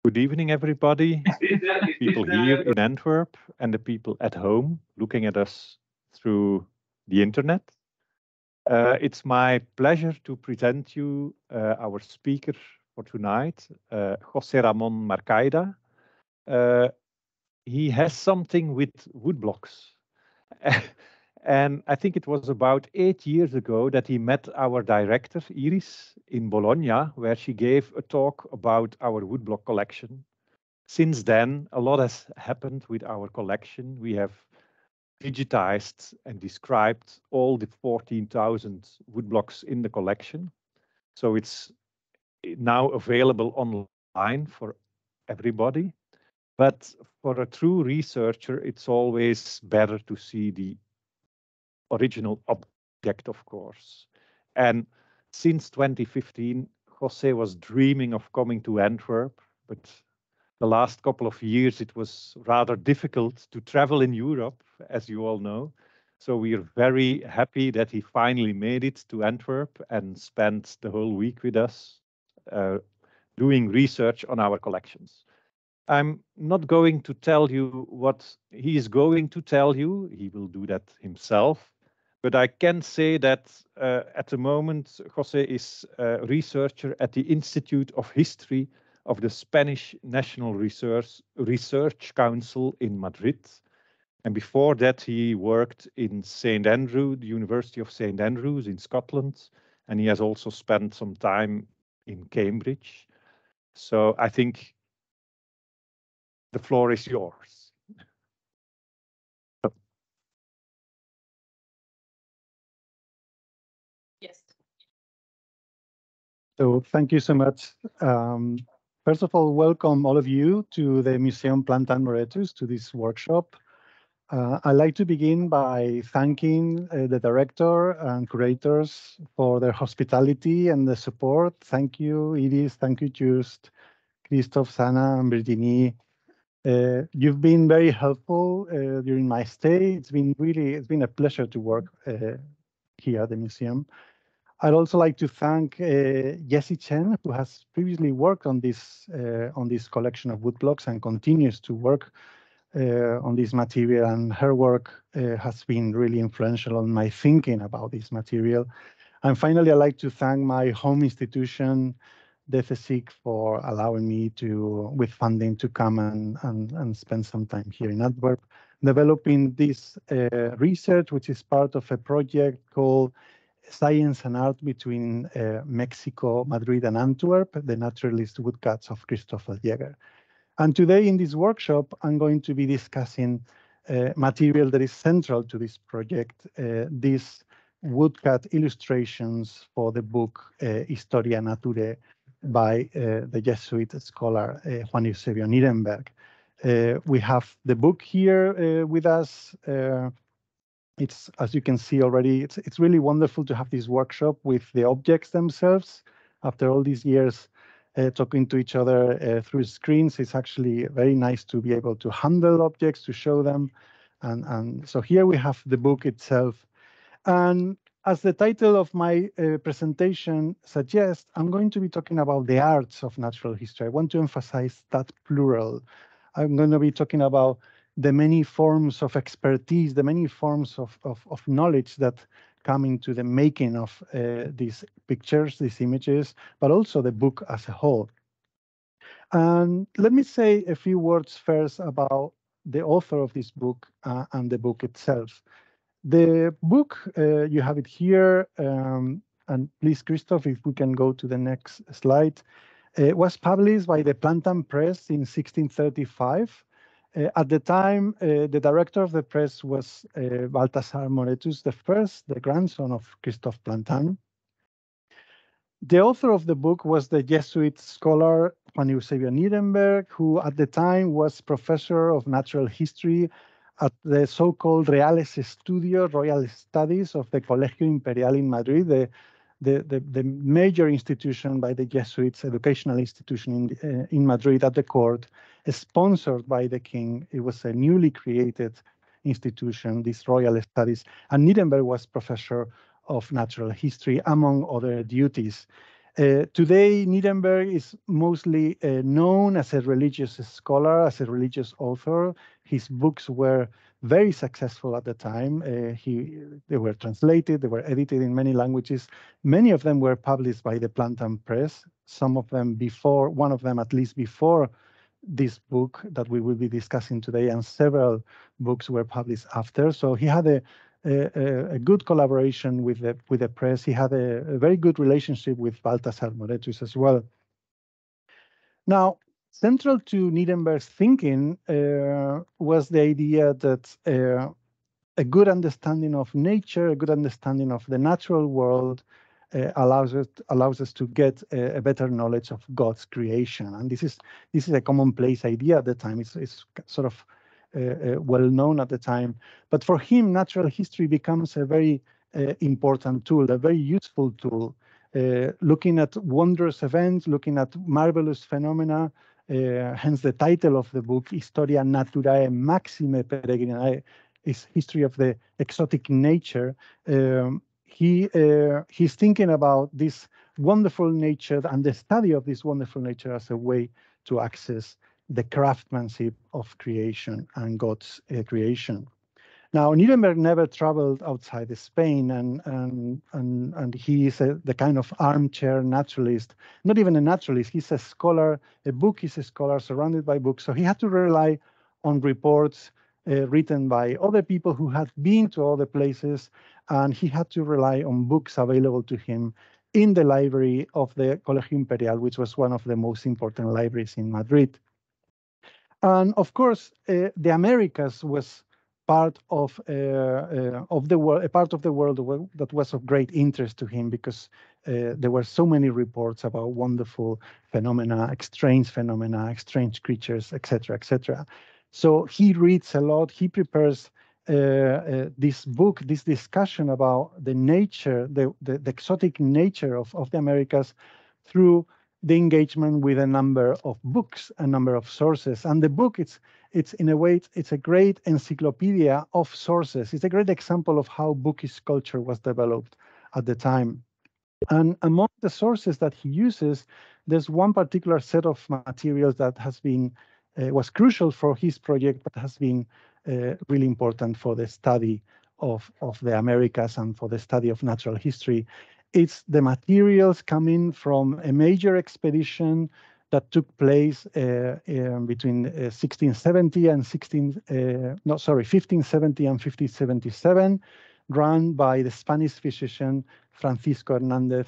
Good evening, everybody. People here in Antwerp and the people at home looking at us through the internet. It's my pleasure to present you our speaker for tonight, José Ramón Marcaida. He has something with woodblocks. And I think it was about 8 years ago that he met our director, Iris, in Bologna, where she gave a talk about our woodblock collection. Since then, a lot has happened with our collection. We have digitized and described all the 14,000 woodblocks in the collection. So it's now available online for everybody. But for a true researcher, it's always better to see the original object, of course. And since 2015, Jose was dreaming of coming to Antwerp, but the last couple of years it was rather difficult to travel in Europe, as you all know. So we are very happy that he finally made it to Antwerp and spent the whole week with us doing research on our collections. I'm not going to tell you what he is going to tell you. He will do that himself. But I can say that at the moment, Jose is a researcher at the Institute of History of the Spanish National Research Council in Madrid. And before that, he worked in St. Andrew, the University of St. Andrews in Scotland. And he has also spent some time in Cambridge. So I think the floor is yours. Yes. So thank you so much. First of all, welcome all of you to the Museum Plantin-Moretus, to this workshop. I'd like to begin by thanking the director and curators for their hospitality and the support. Thank you, Iris. Thank you, Just, Christophe, Sana, and Virginie. You've been very helpful during my stay. It's been a pleasure to work here at the museum. I'd also like to thank Jessie Chen, who has previously worked on this collection of woodblocks and continues to work on this material. And her work has been really influential on my thinking about this material. And finally, I'd like to thank my home institution, the FSIC, for allowing me with funding, to come and spend some time here in Antwerp, developing this research, which is part of a project called Science and Art between Mexico, Madrid, and Antwerp, the naturalist woodcuts of Christoffel Jegher. And today in this workshop, I'm going to be discussing material that is central to this project, these woodcut illustrations for the book Historiae Naturae by the Jesuit scholar Juan Eusebio Nieremberg. We have the book here with us. It's, as you can see already, it's really wonderful to have this workshop with the objects themselves. After all these years talking to each other through screens, it's actually very nice to be able to handle objects, to show them. And so here we have the book itself. And as the title of my presentation suggests, I'm going to be talking about the arts of natural history. I want to emphasize that plural. I'm going to be talking about the many forms of expertise, the many forms of knowledge that come into the making of these pictures, these images, but also the book as a whole. And let me say a few words first about the author of this book and the book itself. The book, you have it here, and please, Christophe, if we can go to the next slide, was published by the Plantin Press in 1635. At the time, the director of the press was Balthasar Moretus I, the grandson of Christophe Plantin. The author of the book was the Jesuit scholar Juan Eusebio Nieremberg, who at the time was professor of natural history at the so-called Reales Estudios, Royal Studies of the Colegio Imperial in Madrid, the major institution by the Jesuits, educational institution in Madrid at the court, sponsored by the king. It was a newly created institution, these Royal Studies, and Nieremberg was professor of natural history, among other duties. Today, Nieremberg is mostly known as a religious scholar, as a religious author. His books were very successful at the time. They were translated, they were edited in many languages. Many of them were published by the Plantin Press, some of them before, one of them at least before this book that we will be discussing today, and several books were published after. So he had a good collaboration with the press. He had a very good relationship with Balthasar Moretus as well. Now, central to Nieremberg's thinking was the idea that a good understanding of nature, a good understanding of the natural world allows us to get a better knowledge of God's creation. And this is a commonplace idea at the time. It's sort of well known at the time. But for him, natural history becomes a very important tool, a very useful tool, looking at wondrous events, looking at marvelous phenomena. Hence the title of the book, Historia Naturae Maxime Peregrinae, is history of the exotic nature. He's thinking about this wonderful nature and the study of this wonderful nature as a way to access the craftsmanship of creation and God's creation. Now, Nieremberg never traveled outside of Spain, and he is the kind of armchair naturalist, not even a naturalist, he's a scholar, a book is a scholar surrounded by books. So he had to rely on reports written by other people who had been to other places, and he had to rely on books available to him in the library of the Colegio Imperial, which was one of the most important libraries in Madrid. And of course, the Americas was part of the world, a part of the world that was of great interest to him, because there were so many reports about wonderful phenomena, strange creatures, etc., etc. So he reads a lot. He prepares this book, this discussion about the nature, the exotic nature of the Americas, through the engagement with a number of books, a number of sources. And the book, it's in a way, it's a great encyclopedia of sources. It's a great example of how bookish culture was developed at the time. And among the sources that he uses, there's one particular set of materials that has been, was crucial for his project, but has been really important for the study of the Americas and for the study of natural history. It's the materials coming from a major expedition that took place between 1570 and 1577, run by the Spanish physician Francisco Hernandez.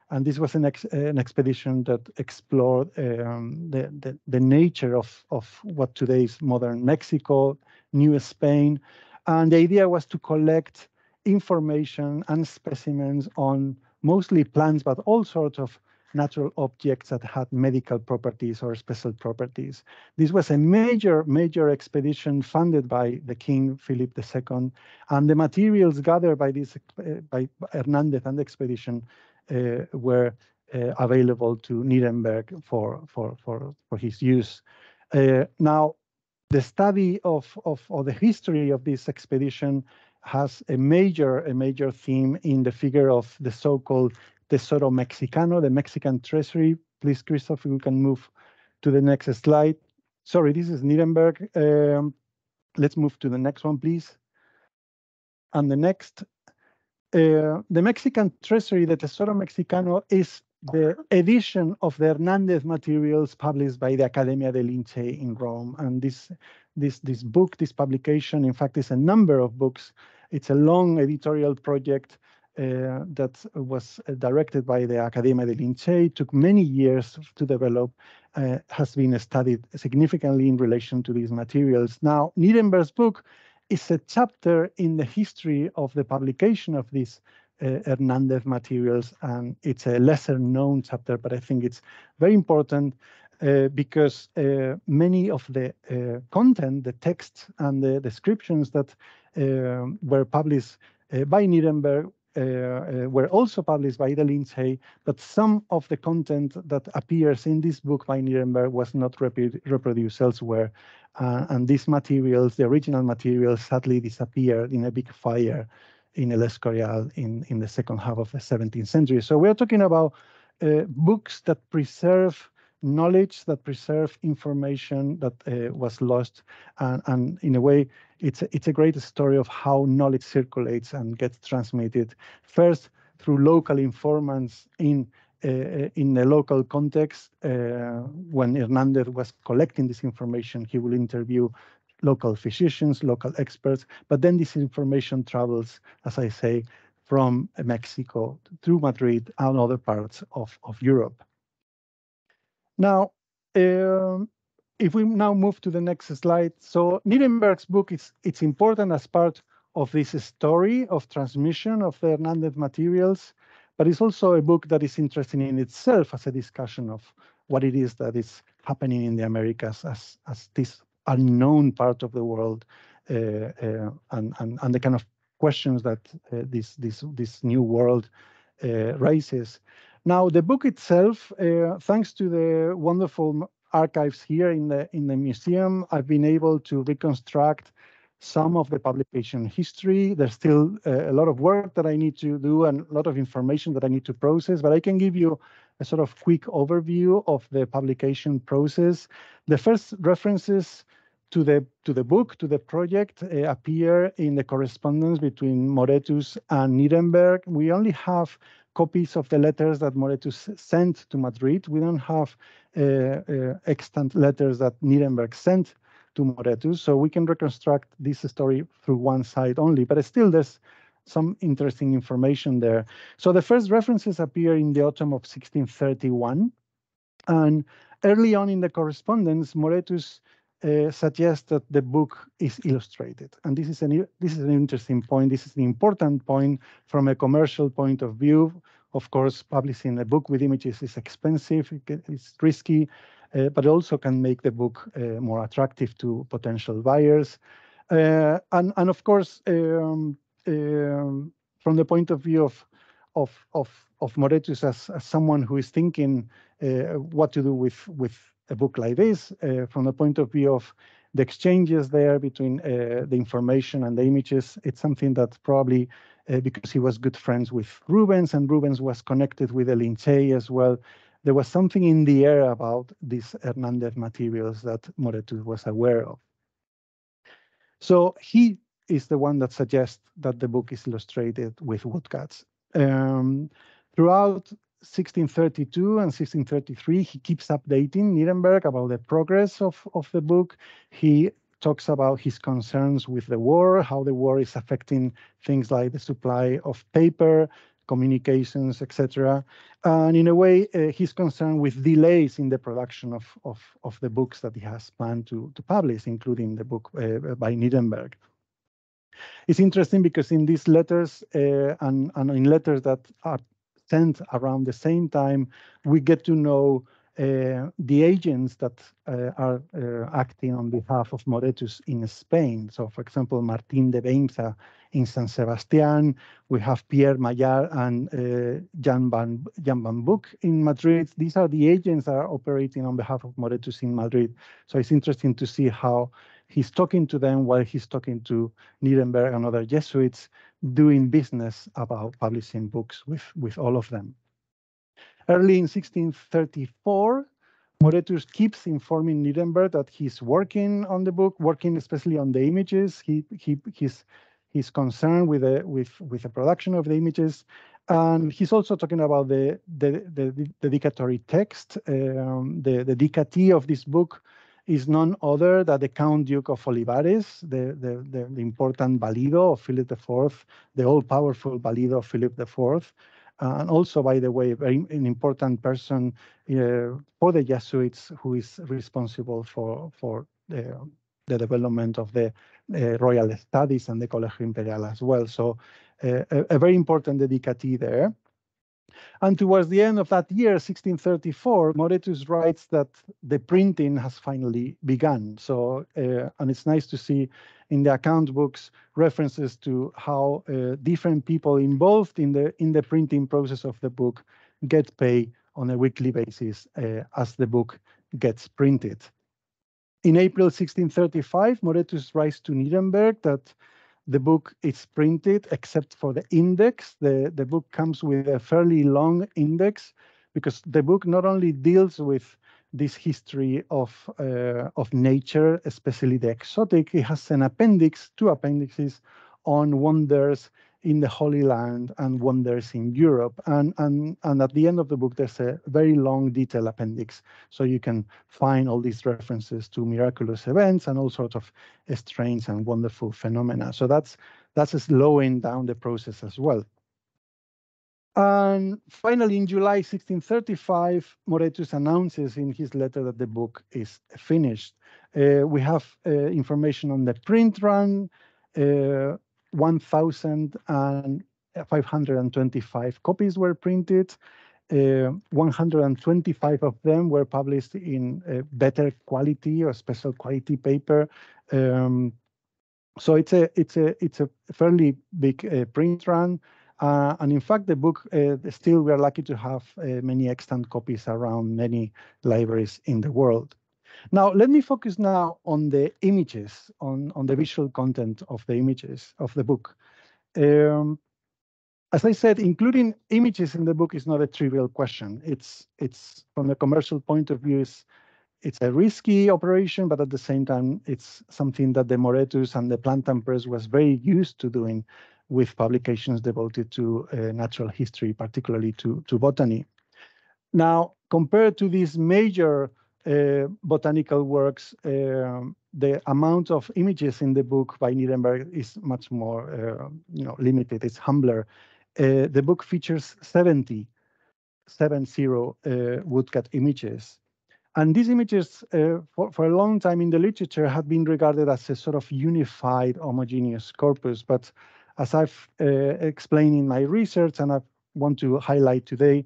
And this was an expedition that explored the nature of what today is modern Mexico, New Spain. And the idea was to collect information and specimens on mostly plants, but all sorts of natural objects that had medical properties or special properties. This was a major expedition funded by the King Philip II, and the materials gathered by by Hernandez and the expedition were available to Nieremberg for his use. Now, the study of the history of this expedition has a major theme in the figure of the so-called Tesoro Mexicano, the Mexican treasury. Please, Christoph, we can move to the next slide. Sorry, this is Nieremberg. Let's move to the next one, please. And the next, the Mexican treasury, the Tesoro Mexicano, is the edition of the Hernandez materials published by the Accademia dei Lincei in Rome. And this book, this publication, in fact, is a number of books. It's a long editorial project that was directed by the Accademia dei Lincei, took many years to develop, has been studied significantly in relation to these materials. Now, Nieremberg's book is a chapter in the history of the publication of these Hernandez materials, and it's a lesser known chapter, but I think it's very important because many of the content, the texts and the descriptions that were published by Nieremberg were also published by the Lincei, but some of the content that appears in this book by Nieremberg was not reproduced elsewhere. And these materials, the original materials, sadly disappeared in a big fire in El Escorial in the second half of the 17th century. So we're talking about books that preserve knowledge, that preserve information that was lost, and in a way, it's a great story of how knowledge circulates and gets transmitted. First, through local informants in a local context. When Hernandez was collecting this information, he will interview local physicians, local experts, but then this information travels, as I say, from Mexico through Madrid and other parts of Europe. Now, if we now move to the next slide, so Nieremberg's book, it's important as part of this story of transmission of the Hernandez materials, but it's also a book that is interesting in itself as a discussion of what it is that is happening in the Americas as this unknown part of the world, and the kind of questions that this new world raises. Now, the book itself, thanks to the wonderful archives here in the museum, I've been able to reconstruct some of the publication history. There's still a lot of work that I need to do and a lot of information that I need to process, but I can give you a sort of quick overview of the publication process. The first references to the book, to the project, appear in the correspondence between Moretus and Nieremberg. We only have copies of the letters that Moretus sent to Madrid. We don't have extant letters that Nieremberg sent to Moretus, so we can reconstruct this story through one side only, but still there's some interesting information there. So the first references appear in the autumn of 1631, and early on in the correspondence, Moretus suggests that the book is illustrated, and this is an interesting point. This is an important point from a commercial point of view. Of course, publishing a book with images is expensive, it's risky, but also can make the book more attractive to potential buyers. And of course, from the point of view of Moretus as someone who is thinking what to do with a book like this, from the point of view of the exchanges there between the information and the images, it's something that probably, because he was good friends with Rubens, and Rubens was connected with the Lincei as well, there was something in the air about these Hernandez materials that Moretus was aware of. So he is the one that suggests that the book is illustrated with woodcuts. Throughout 1632 and 1633, he keeps updating Nieremberg about the progress of the book. He talks about his concerns with the war, how the war is affecting things like the supply of paper, communications, etc. And in a way, he's concerned with delays in the production of the books that he has planned to publish, including the book by Nieremberg. It's interesting because in these letters and in letters that are sent around the same time, we get to know the agents that are acting on behalf of Moretus in Spain. So, for example, Martín de Beimza in San Sebastián. We have Pierre Maillard and Jan van Boek in Madrid. These are the agents that are operating on behalf of Moretus in Madrid. So it's interesting to see how he's talking to them while he's talking to Nieremberg and other Jesuits, doing business about publishing books with all of them. Early in 1634, Moretus keeps informing Nieremberg that he's working on the book, working especially on the images. He's concerned with the production of the images, and he's also talking about the dedicatory text. The dedicatee of this book is none other than the Count Duke of Olivares, the important valido of Philip IV, the all-powerful valido of Philip IV. And also, by the way, an important person for the Jesuits who is responsible for the development of the royal studies and the Colegio Imperial as well. So a very important dedicatee there. And towards the end of that year, 1634, Moretus writes that the printing has finally begun. So, and it's nice to see in the account books references to how different people involved in the printing process of the book get paid on a weekly basis as the book gets printed. In April 1635, Moretus writes to Nieremberg that the book is printed except for the index. The book comes with a fairly long index, because the book not only deals with this history of nature, especially the exotic, it has an appendix, 2 appendices on wonders in the Holy Land and wonders in Europe. And at the end of the book, there's a very long detailed appendix. So you can find all these references to miraculous events and all sorts of strange and wonderful phenomena. So that's slowing down the process as well. And finally, in July 1635, Moretus announces in his letter that the book is finished. We have information on the print run, 1,525 copies were printed. 125 of them were published in better quality or special quality paper. So it's a fairly big print run. And in fact, the book, still we are lucky to have many extant copies around many libraries in the world. Now, let me focus now on the images, on the visual content of the images of the book. As I said, including images in the book is not a trivial question. It's from a commercial point of view, it's a risky operation, but at the same time, it's something that the Moretus and the Plantin Press was very used to doing with publications devoted to natural history, particularly to botany. Now, compared to these major botanical works, the amount of images in the book by Nieremberg is much more limited, it's humbler. The book features 70 woodcut images. And these images, for a long time in the literature, have been regarded as a sort of unified, homogeneous corpus. But as I've explained in my research, and I want to highlight today,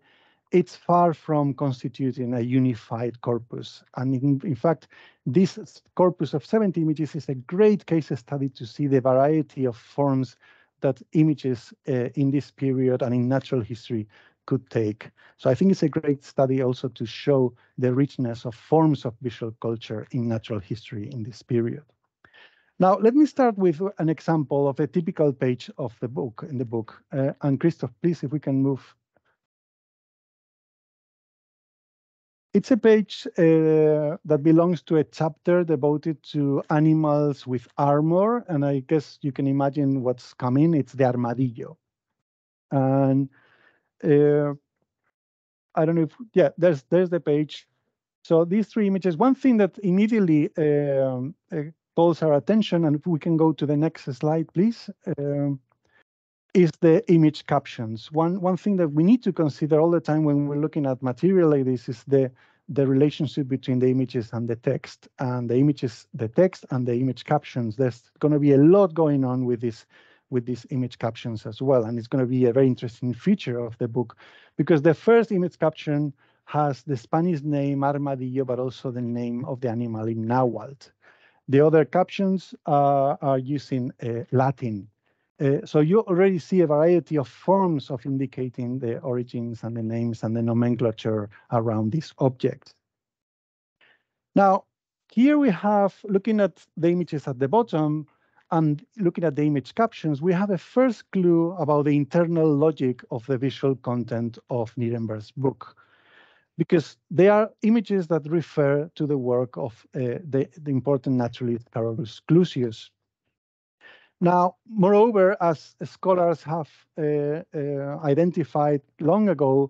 it's far from constituting a unified corpus. And in fact, this corpus of 70 images is a great case study to see the variety of forms that images in this period and in natural history could take. So I think it's a great study also to show the richness of forms of visual culture in natural history in this period. Now, let me start with an example of a typical page of the book, and Christoph, please, if we can move. It's a page that belongs to a chapter devoted to animals with armor, and I guess you can imagine what's coming. It's the armadillo. And I don't know if, yeah, there's the page. So these 3 images, one thing that immediately calls our attention, and if we can go to the next slide, please, is the image captions. One thing that we need to consider all the time when we're looking at material like this is the relationship between the images and the text, and the images, the text and the image captions. There's going to be a lot going on with these image captions as well, and it's going to be a very interesting feature of the book, because the first image caption has the Spanish name armadillo, but also the name of the animal in Nahuatl. The other captions are using Latin. So you already see a variety of forms of indicating the origins and the names and the nomenclature around this object. Now, here we have, looking at the images at the bottom and looking at the image captions, we have a first clue about the internal logic of the visual content of Nieremberg's book, because they are images that refer to the work of the important naturalist Carolus Clusius. Now, moreover, as scholars have identified long ago,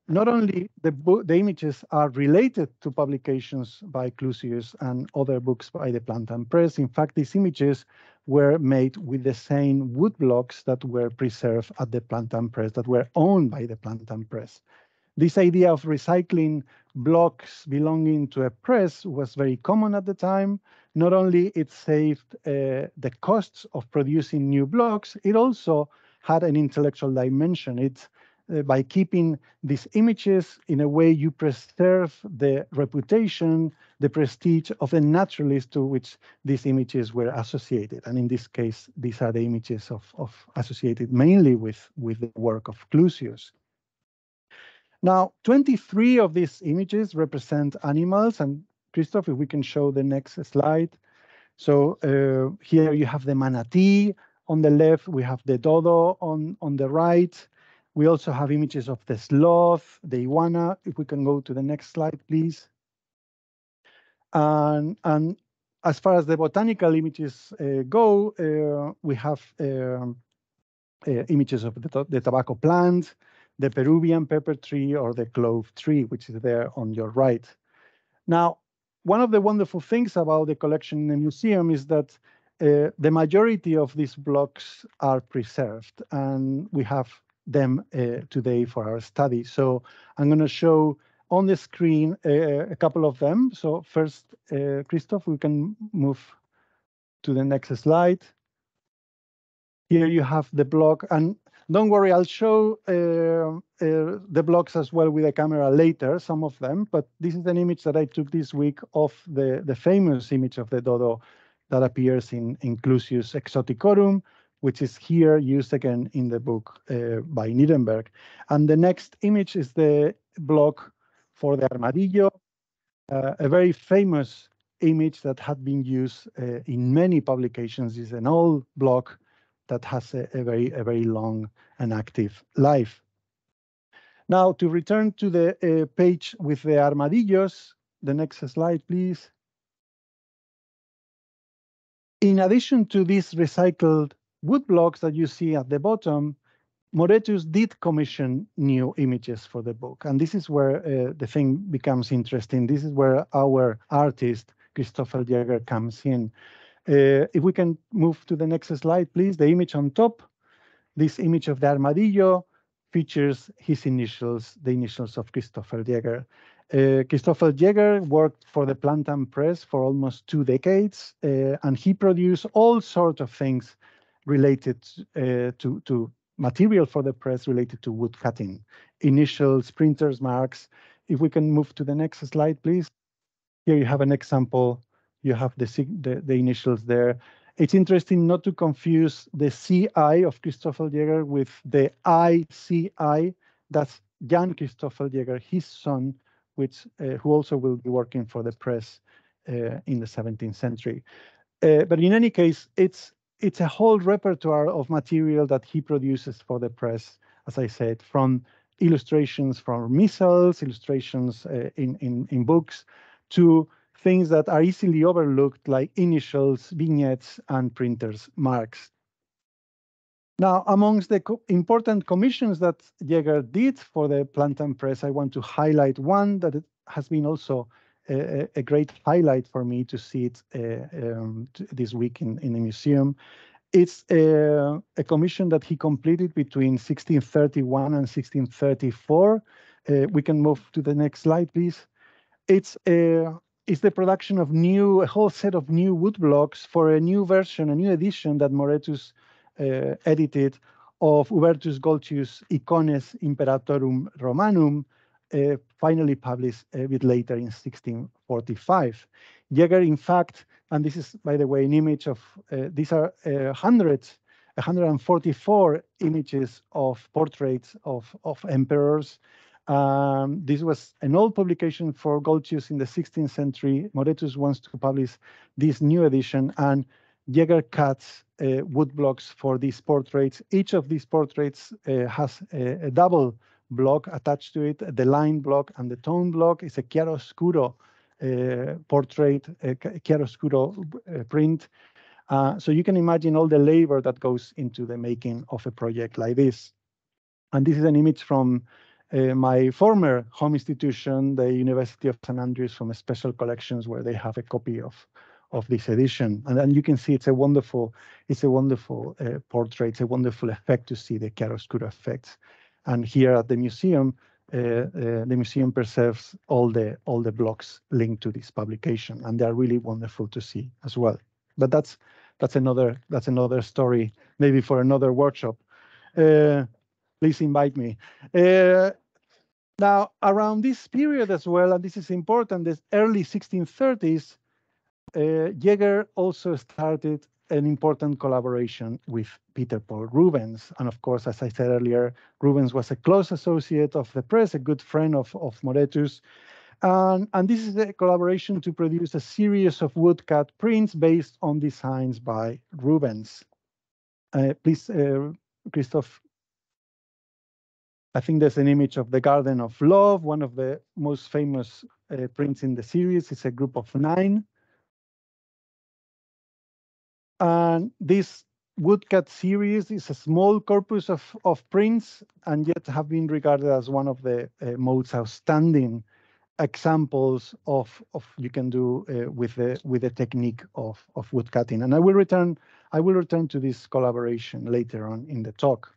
not only the images are related to publications by Clusius and other books by the Plantin Press. In fact, these images were made with the same wood blocks that were preserved at the Plantin Press, that were owned by the Plantin Press. This idea of recycling blocks belonging to a press was very common at the time. Not only it saved the costs of producing new blocks, it also had an intellectual dimension. It's by keeping these images, in a way you preserve the reputation, the prestige of the naturalist to which these images were associated. And in this case, these are the images associated mainly with the work of Clusius. Now, 23 of these images represent animals, and Christoph, if we can show the next slide. So here you have the manatee on the left, we have the dodo on the right, We also have images of the sloth, the iguana. If we can go to the next slide, please. And as far as the botanical images go, we have images of the tobacco plant, the Peruvian pepper tree, or the clove tree, which is there on your right. Now, one of the wonderful things about the collection in the museum is that the majority of these blocks are preserved, and we have them today for our study. So I'm going to show on the screen a couple of them. So first, Christoph, we can move to the next slide. Here you have the block, and don't worry, I'll show the blocks as well with the camera later, some of them, but this is an image that I took this week of the famous image of the dodo that appears in Clusius Exoticorum, which is here used again in the book by Nieremberg. And the next image is the block for the armadillo, a very famous image that had been used in many publications. It's an old block that has a very long and active life. Now, to return to the page with the armadillos, the next slide, please. In addition to these recycled wood blocks that you see at the bottom, Moretus did commission new images for the book. And this is where the thing becomes interesting. This is where our artist, Christoffel Jegher, comes in. If we can move to the next slide, please. The image on top, this image of the armadillo features his initials, the initials of Christoffel Jegher. Christoffel Jegher worked for the Plantin Press for almost 2 decades, and he produced all sorts of things related to material for the press related to wood cutting, initials, printers, marks. If we can move to the next slide, please. Here you have an example. You have the initials there. It's interesting not to confuse the CI of Christoffel Jegher with the ICI. That's Jan Christoffel Jegher, his son, who also will be working for the press in the 17th century. But in any case, it's a whole repertoire of material that he produces for the press, as I said, from illustrations from missals, illustrations in books, to things that are easily overlooked, like initials, vignettes, and printers' marks. Now, amongst the important commissions that Jegher did for the Plantin Press, I want to highlight one that has been also a great highlight for me to see it this week in the museum. It's a commission that he completed between 1631 and 1634. We can move to the next slide, please. It's the production of a whole set of new wood blocks for a new version, a new edition that Moretus edited of Hubertus Goltzius' Icones Imperatorum Romanum, finally published a bit later in 1645. Jegher, in fact, and this is, by the way, an image of, these are 144 images of portraits of emperors. This was an old publication for Goltzius in the 16th century. Moretus wants to publish this new edition, and Jegher cuts wood blocks for these portraits. Each of these portraits has a double block attached to it, the line block and the tone block. It's a chiaroscuro portrait, a chiaroscuro print. So you can imagine all the labor that goes into the making of a project like this. And this is an image from my former home institution, the University of St. Andrews, from a special collections where they have a copy of this edition. And you can see it's a wonderful portrait. It's a wonderful effect to see the chiaroscuro effects. And here at the museum preserves all the blocks linked to this publication, and they are really wonderful to see as well. But that's another story, maybe for another workshop. Please invite me. Now, around this period as well, and this is important, the early 1630s, Jegher also started an important collaboration with Peter Paul Rubens. And of course, as I said earlier, Rubens was a close associate of the press, a good friend of Moretus. And this is a collaboration to produce a series of woodcut prints based on designs by Rubens. Please, Christoph. I think there's an image of the Garden of Love, one of the most famous prints in the series. It's a group of 9. And this woodcut series is a small corpus of prints, and yet have been regarded as one of the most outstanding examples of you can do with the technique of woodcutting. And I will return to this collaboration later on in the talk.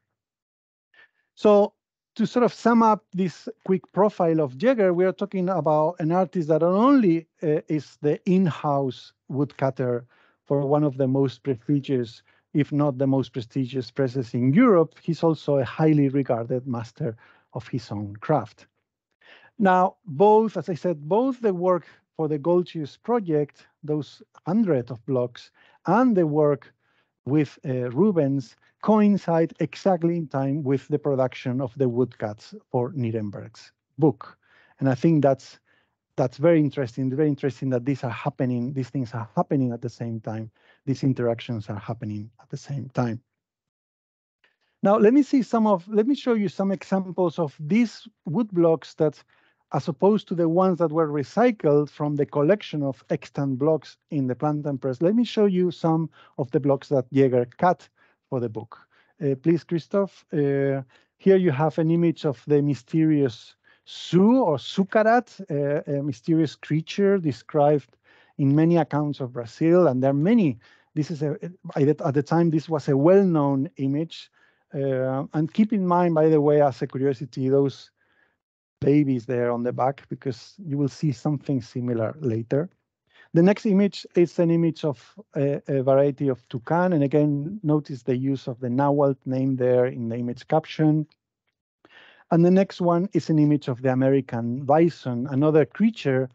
So to sort of sum up this quick profile of Jegher, we are talking about an artist that not only is the in-house woodcutter for one of the most prestigious, if not the most prestigious presses in Europe, he's also a highly regarded master of his own craft. Now, both, as I said, both the work for the Golgius project, those 100 of blocks, and the work with Rubens coincide exactly in time with the production of the woodcuts for Nieremberg's book. And I think that's very interesting that these things are happening at the same time. These interactions are happening at the same time. Now, let me show you some examples of these wood blocks that, as opposed to the ones that were recycled from the collection of extant blocks in the Plantin press, let me show you some of the blocks that Jegher cut for the book. Please, Christoph, here you have an image of the mysterious Su or Sucarat, a mysterious creature described in many accounts of Brazil, and there are many. This is at the time, this was a well-known image. And keep in mind, by the way, as a curiosity, those babies there on the back, because you will see something similar later. The next image is an image of a variety of toucan, and again, notice the use of the Nahuatl name there in the image caption. And the next one is an image of the American bison, another creature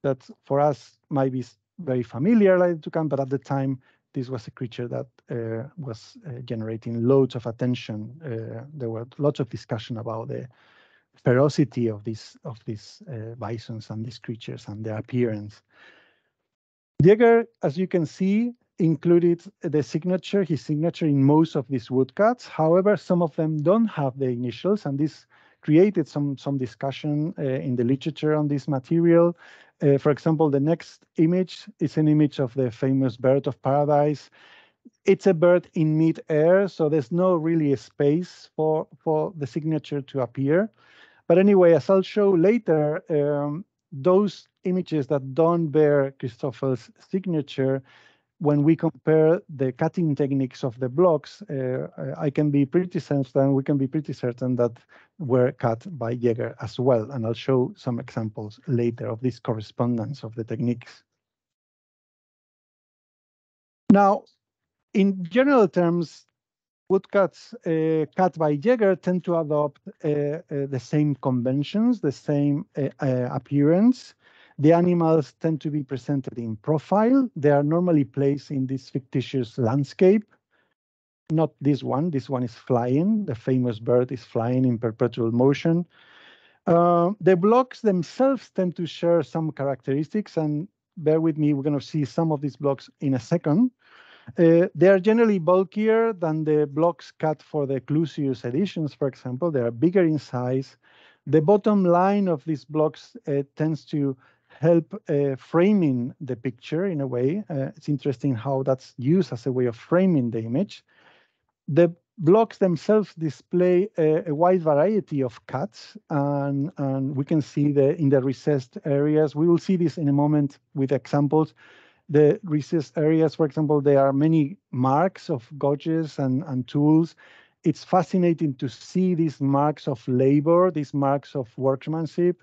that for us might be very familiar like the toucan, but at the time, this was a creature that was generating loads of attention. There were lots of discussion about the ferocity of these bisons and these creatures and their appearance. Jegher, as you can see, included his signature in most of these woodcuts. However, some of them don't have the initials, and this created some discussion in the literature on this material. For example, the next image is an image of the famous bird of paradise. It's a bird in mid-air, so there's no really a space for the signature to appear. But anyway, as I'll show later, those images that don't bear Christoffel's signature, when we compare the cutting techniques of the blocks, we can be pretty certain that were cut by Jegher as well. And I'll show some examples later of this correspondence of the techniques. Now, in general terms, woodcuts cut by Jegher tend to adopt the same conventions, the same appearance. The animals tend to be presented in profile. They are normally placed in this fictitious landscape. Not this one. This one is flying. The famous bird is flying in perpetual motion. The blocks themselves tend to share some characteristics, and bear with me, we're going to see some of these blocks in a second. They are generally bulkier than the blocks cut for the Clusius editions, for example. They are bigger in size. The bottom line of these blocks tends to help framing the picture in a way. It's interesting how that's used as a way of framing the image. The blocks themselves display a wide variety of cuts, and we can see in the recessed areas. We will see this in a moment with examples. The recessed areas, for example, there are many marks of gouges and tools. It's fascinating to see these marks of labor, these marks of workmanship,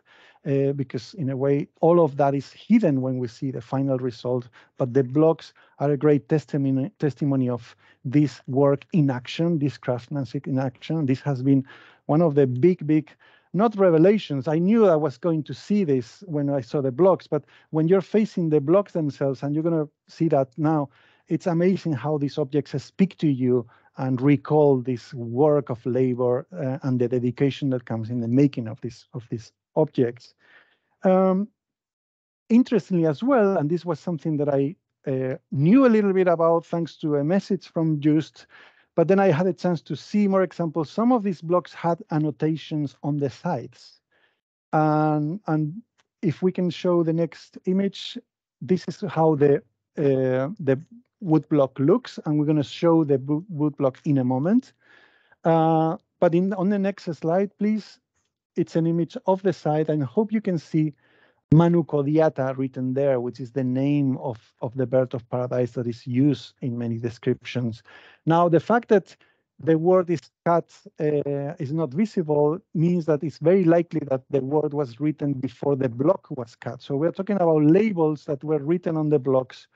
because in a way, all of that is hidden when we see the final result. But the blocks are a great testimony of this work in action, this craftsmanship in action. This has been one of the big, not revelations. I knew I was going to see this when I saw the blocks, but when you're facing the blocks themselves, and you're going to see that now, it's amazing how these objects speak to you and recall this work of labor and the dedication that comes in the making of these objects. Interestingly as well, and this was something that I knew a little bit about thanks to a message from Just, But then I had a chance to see more examples. Some of these blocks had annotations on the sides. And if we can show the next image, this is how the wood block looks, and we're going to show the wood block in a moment. But on the next slide, please, it's an image of the site, and I hope you can see Manu Codiata written there, which is the name of the bird of paradise that is used in many descriptions. Now, the fact that the word is cut is not visible means that it's very likely that the word was written before the block was cut. So we're talking about labels that were written on the blocks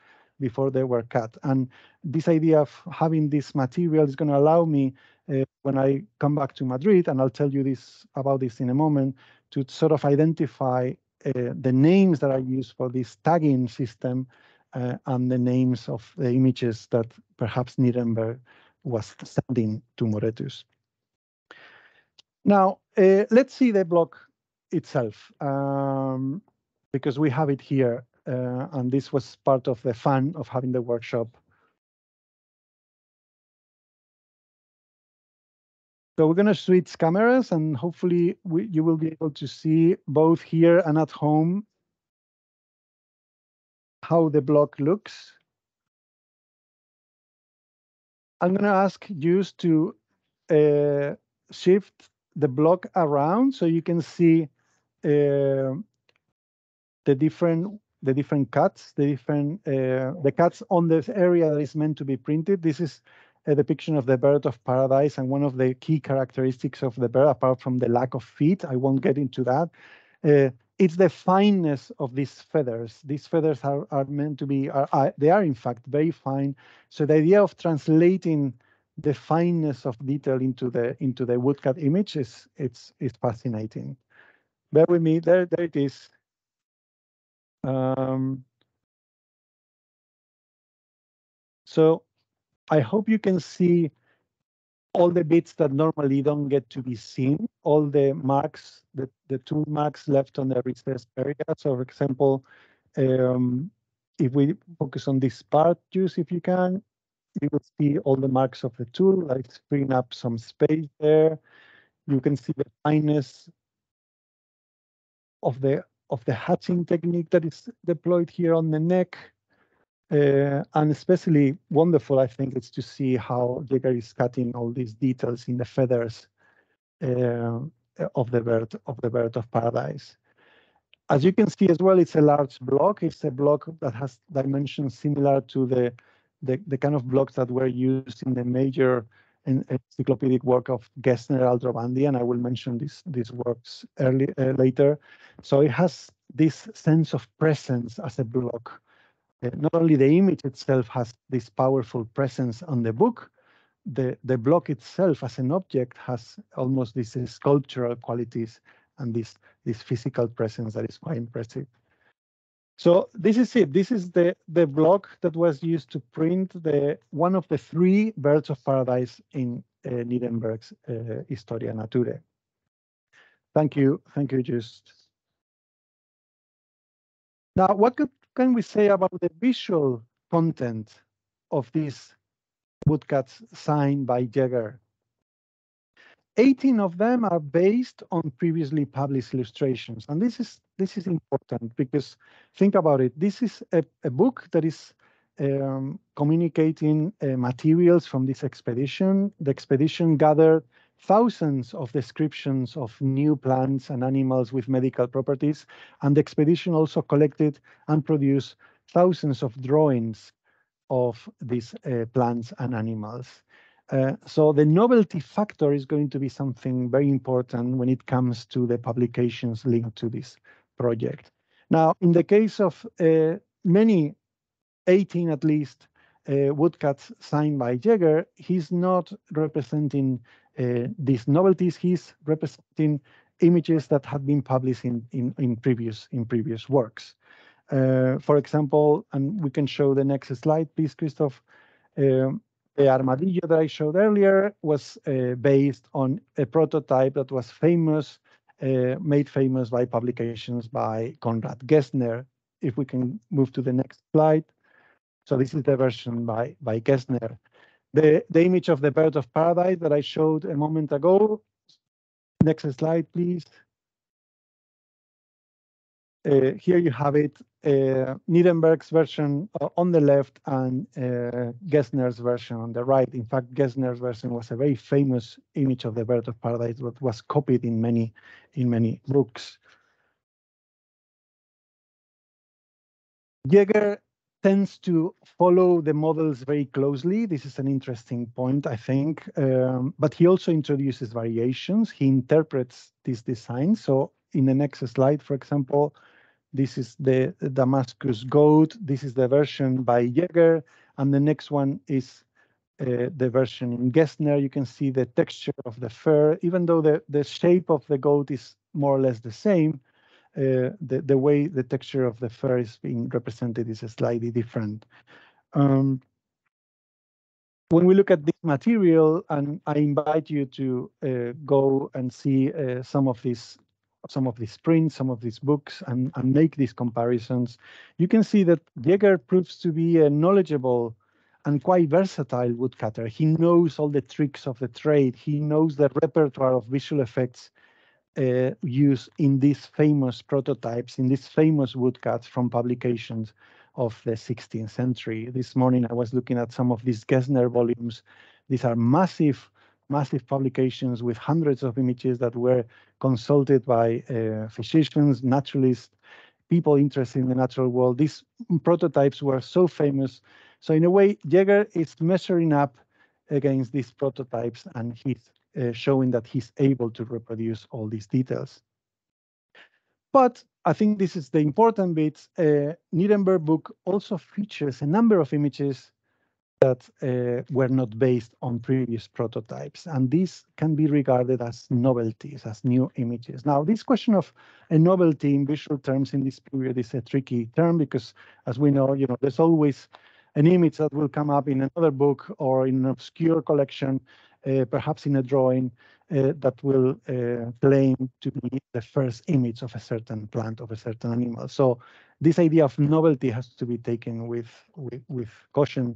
before they were cut. And this idea of having this material is going to allow me, when I come back to Madrid, and I'll tell you about this in a moment, to sort of identify the names that are used for this tagging system and the names of the images that perhaps Nieremberg was sending to Moretus. Now, let's see the block itself, because we have it here, and this was part of the fun of having the workshop. So we're going to switch cameras, and hopefully you will be able to see both here and at home how the block looks. I'm going to ask you to shift the block around so you can see the different cuts, the cuts on this area that is meant to be printed. This is a depiction of the bird of paradise, and one of the key characteristics of the bird, apart from the lack of feet, I won't get into that, it's the fineness of these feathers. These feathers are meant to be, they are in fact very fine. So the idea of translating the fineness of detail into the woodcut image is fascinating. Bear with me, there it is. So I hope you can see all the bits that normally don't get to be seen, all the marks, the tool marks left on the recessed area. So for example, if we focus on this part, Juice, if you can, you will see all the marks of the tool, like freeing up some space there. You can see the fineness of the hatching technique that is deployed here on the neck. And especially wonderful, I think, is to see how Jegher is cutting all these details in the feathers of the bird of paradise. As you can see as well, it's a large block. It's a block that has dimensions similar to the kind of blocks that were used in the major encyclopedic work of Gesner Aldrovandi, and I will mention these works later. So it has this sense of presence as a block. Not only the image itself has this powerful presence on the book, the block itself as an object has almost these sculptural qualities and this physical presence that is quite impressive. So this is it. This is the block that was used to print one of the 3 birds of paradise in Nieremberg's Historiae Naturae. Thank you, Just. Now, what can we say about the visual content of these woodcuts signed by Jegher? 18 of them are based on previously published illustrations, and this is important because think about it. This is a book that is communicating materials from this expedition. The expedition gathered thousands of descriptions of new plants and animals with medical properties, and the expedition also collected and produced thousands of drawings of these plants and animals. So the novelty factor is going to be something very important when it comes to the publications linked to this project. Now, in the case of many, 18 at least, woodcuts signed by Jegher, he's not representing these novelties. He's representing images that have been published in previous works. For example, and we can show the next slide, please, Christoph. The armadillo that I showed earlier was based on a prototype that was made famous by publications by Konrad Gessner. If we can move to the next slide. So this is the version by Gessner. The image of the bird of paradise that I showed a moment ago. Next slide, please. Here you have it, Nieremberg's version on the left and Gesner's version on the right. In fact, Gesner's version was a very famous image of the bird of paradise that was copied in many books. Jegher tends to follow the models very closely. This is an interesting point, I think, but he also introduces variations. He interprets these designs. So in the next slide, for example, this is the Damascus goat. This is the version by Jegher, and the next one is the version in Gesner. You can see the texture of the fur, even though the shape of the goat is more or less the same. The way the texture of the fur is being represented is slightly different. When we look at this material, and I invite you to go and see some of these prints, some of these books, and make these comparisons, you can see that Jegher proves to be a knowledgeable and quite versatile woodcutter. He knows all the tricks of the trade. He knows the repertoire of visual effects used in these famous prototypes, in these famous woodcuts from publications of the 16th century. This morning I was looking at some of these Gesner volumes. These are massive publications with hundreds of images that were consulted by physicians, naturalists, people interested in the natural world. These prototypes were so famous. So in a way, Jegher is measuring up against these prototypes, and he's showing that he's able to reproduce all these details. But I think this is the important bit. Nieremberg book also features a number of images that were not based on previous prototypes, and these can be regarded as novelties, as new images. Now, this question of a novelty in visual terms in this period is a tricky term because, as we know, there's always an image that will come up in another book or in an obscure collection, perhaps in a drawing that will claim to be the first image of a certain plant, of a certain animal. So this idea of novelty has to be taken with caution.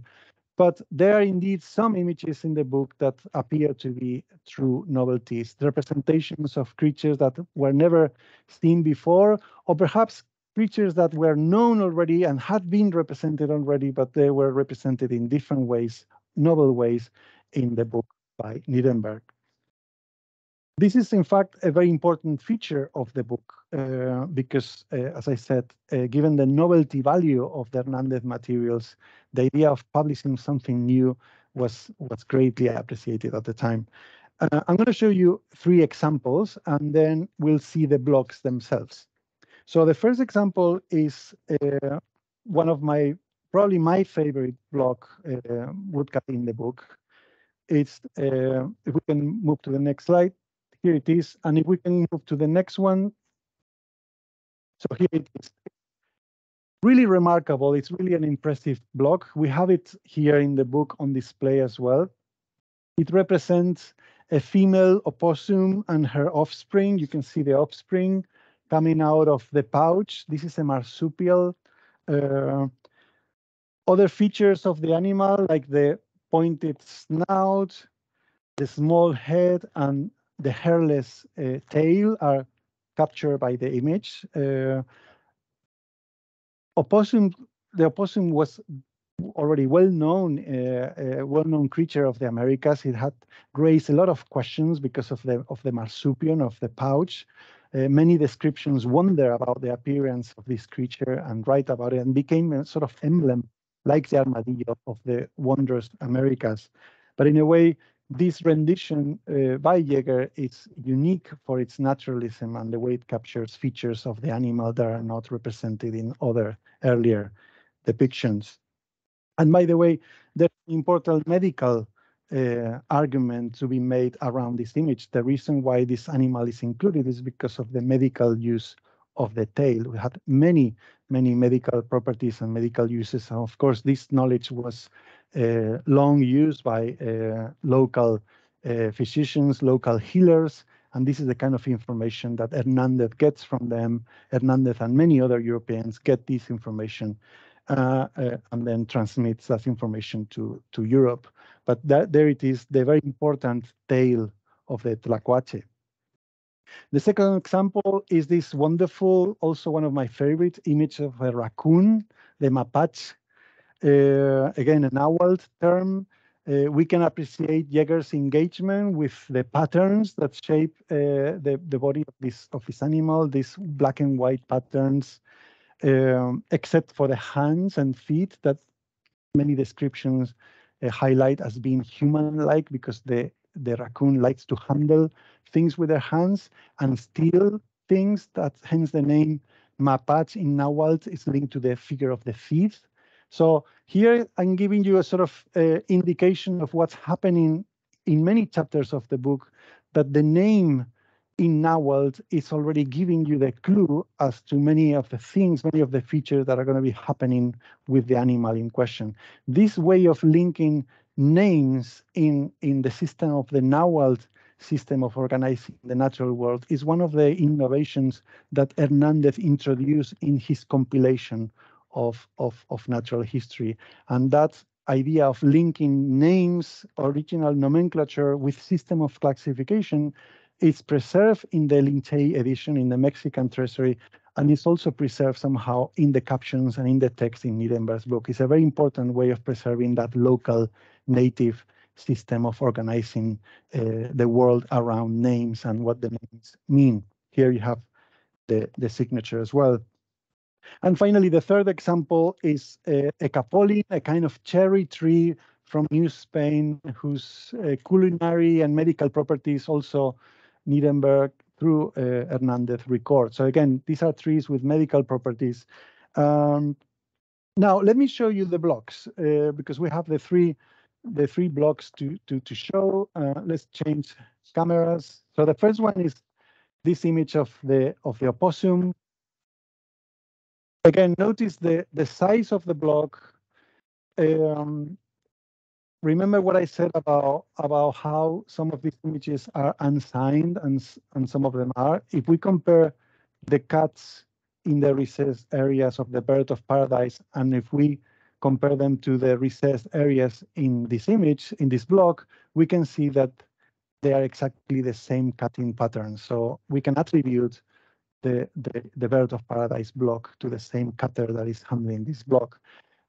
But there are indeed some images in the book that appear to be true novelties, representations of creatures that were never seen before, or perhaps creatures that were known already and had been represented already, but they were represented in different ways, novel ways, in the book by Nieremberg. This is, in fact, a very important feature of the book because, as I said, given the novelty value of the Hernandez materials, the idea of publishing something new was greatly appreciated at the time. I'm going to show you 3 examples, and then we'll see the blocks themselves. So the first example is one of probably my favorite block woodcut in the book. It's, if we can move to the next slide. Here it is, and if we can move to the next one. So here it is. Really remarkable. It's really an impressive block. We have it here in the book on display as well. It represents a female opossum and her offspring. You can see the offspring coming out of the pouch. This is a marsupial. Other features of the animal, like the pointed snout, the small head, and the hairless tail, are captured by the image. The opossum was already well-known creature of the Americas. It had raised a lot of questions because of the marsupial, of the pouch. Many descriptions wonder about the appearance of this creature and write about it, and became a sort of emblem, like the armadillo, of the wondrous Americas. But in a way, this rendition by Jegher is unique for its naturalism and the way it captures features of the animal that are not represented in other earlier depictions. And by the way, there's an important medical argument to be made around this image. The reason why this animal is included is because of the medical use of the tail. We had many medical properties and medical uses. And of course, this knowledge was long used by local physicians, local healers, and this is the kind of information that Hernandez gets from them. Hernandez and many other Europeans get this information and then transmits that information to Europe. But there it is, the very important tale of the Tlacuache. The second example is this wonderful, also one of my favorite, image of a raccoon, the mapache. Again, an Nahuatl term. We can appreciate Jegher's engagement with the patterns that shape the body of this animal, these black and white patterns, except for the hands and feet that many descriptions highlight as being human-like, because the raccoon likes to handle things with their hands and steal things. That hence the name mapache in Nahuatl is linked to the figure of the thief. So here I'm giving you a sort of indication of what's happening in many chapters of the book, that the name in Nahuatl is already giving you the clue as to many of the things, many of the features that are going to be happening with the animal in question. This way of linking names in the system of the Nahuatl system of organizing the natural world is one of the innovations that Hernandez introduced in his compilation of natural history. And that idea of linking names, original nomenclature with system of classification is preserved in the Lintei edition in the Mexican Treasury, and is also preserved somehow in the captions and in the text in Nieremberg's book. It's a very important way of preserving that local native system of organizing the world around names and what the names mean. Here you have the signature as well. And finally, the third example is a capulin, a kind of cherry tree from New Spain, whose culinary and medical properties also Nieremberg through Hernandez record. So again, these are trees with medical properties. Now let me show you the blocks, because we have the three blocks to show. Let's change cameras. So the first one is this image of the opossum. Again, notice the size of the block. Remember what I said about how some of these images are unsigned and some of them are. If we compare the cuts in the recessed areas of the bird of paradise, and if we compare them to the recessed areas in this image, in this block, we can see that they are exactly the same cutting pattern. So we can attribute the bird of paradise block to the same cutter that is handling this block.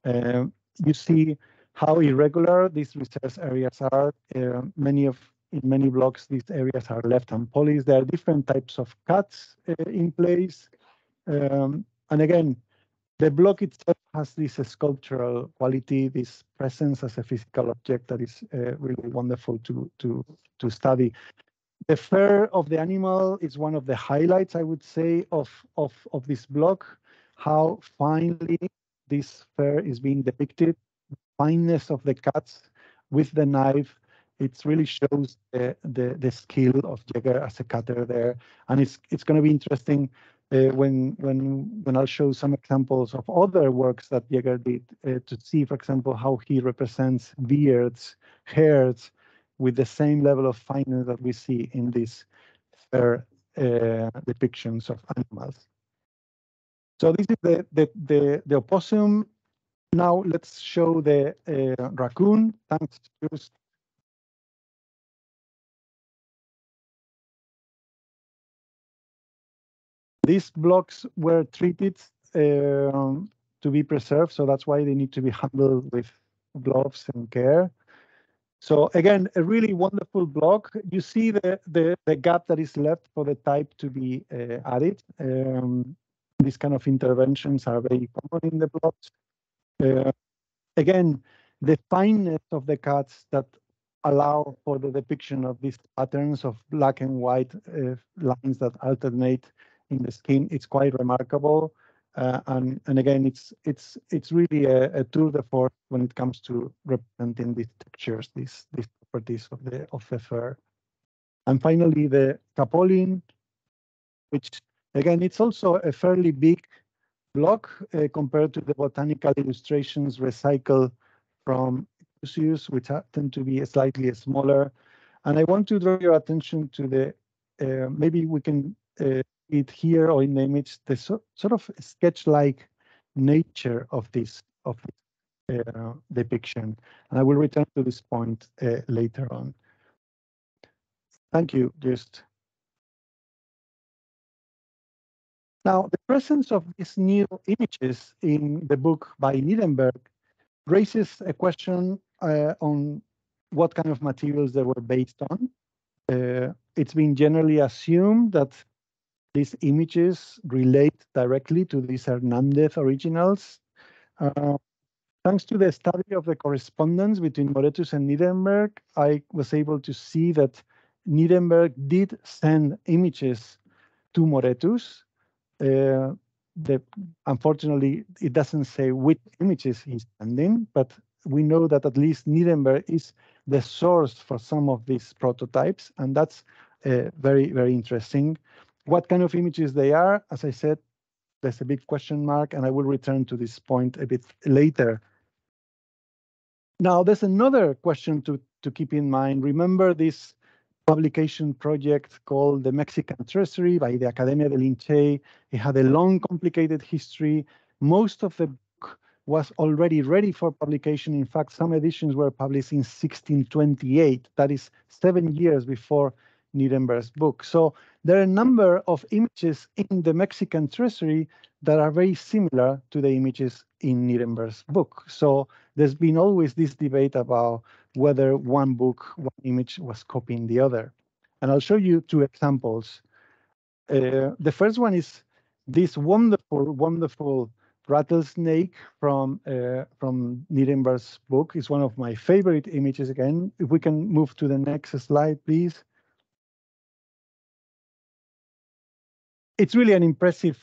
You see how irregular these recessed areas are. In many blocks, these areas are left unpolished. There are different types of cuts in place. And again, the block itself has this sculptural quality, this presence as a physical object that is really wonderful to study. The fur of the animal is one of the highlights, I would say, of this block. How finely this fur is being depicted, fineness of the cuts with the knife. It really shows the skill of Jegher as a cutter there, and it's going to be interesting when I'll show some examples of other works that Jegher did to see, for example, how he represents beards, hairs, with the same level of fineness that we see in these fair depictions of animals. So this is the opossum. Now let's show the raccoon. Thanks to these blocks were treated to be preserved, so that's why they need to be handled with gloves and care. So again, a really wonderful block. You see the gap that is left for the type to be added. These kind of interventions are very common in the blocks. Again, the fineness of the cuts that allow for the depiction of these patterns of black and white lines that alternate in the skin, it's quite remarkable. And again, it's really a tour de force when it comes to representing these textures, these properties of the fur. And finally, the capulin, which again, it's also a fairly big block compared to the botanical illustrations recycled from Museum, which tend to be slightly smaller. And I want to draw your attention to the, maybe we can see it here or in the image, the sort of sketch-like nature of this of depiction. And I will return to this point later on. Thank you. Just now, the presence of these new images in the book by Nieremberg raises a question on what kind of materials they were based on. It's been generally assumed that these images relate directly to these Hernandez originals. Thanks to the study of the correspondence between Moretus and Nieremberg, I was able to see that Nieremberg did send images to Moretus. Unfortunately, it doesn't say which images he's sending, but we know that at least Nieremberg is the source for some of these prototypes, and that's very, very interesting. What kind of images they are, as I said, there's a big question mark, and I will return to this point a bit later. Now, there's another question to keep in mind. Remember this publication project called the Mexican Treasury by the Academia del Inche. It had a long, complicated history. Most of the book was already ready for publication. In fact, some editions were published in 1628. That is 7 years before Nieremberg's book. So there are a number of images in the Mexican Treasury that are very similar to the images in Nieremberg's book. So there's been always this debate about whether one book, one image was copying the other. And I'll show you two examples. The first one is this wonderful, wonderful rattlesnake from Nieremberg's book. It's one of my favorite images again. If we can move to the next slide, please. It's really an impressive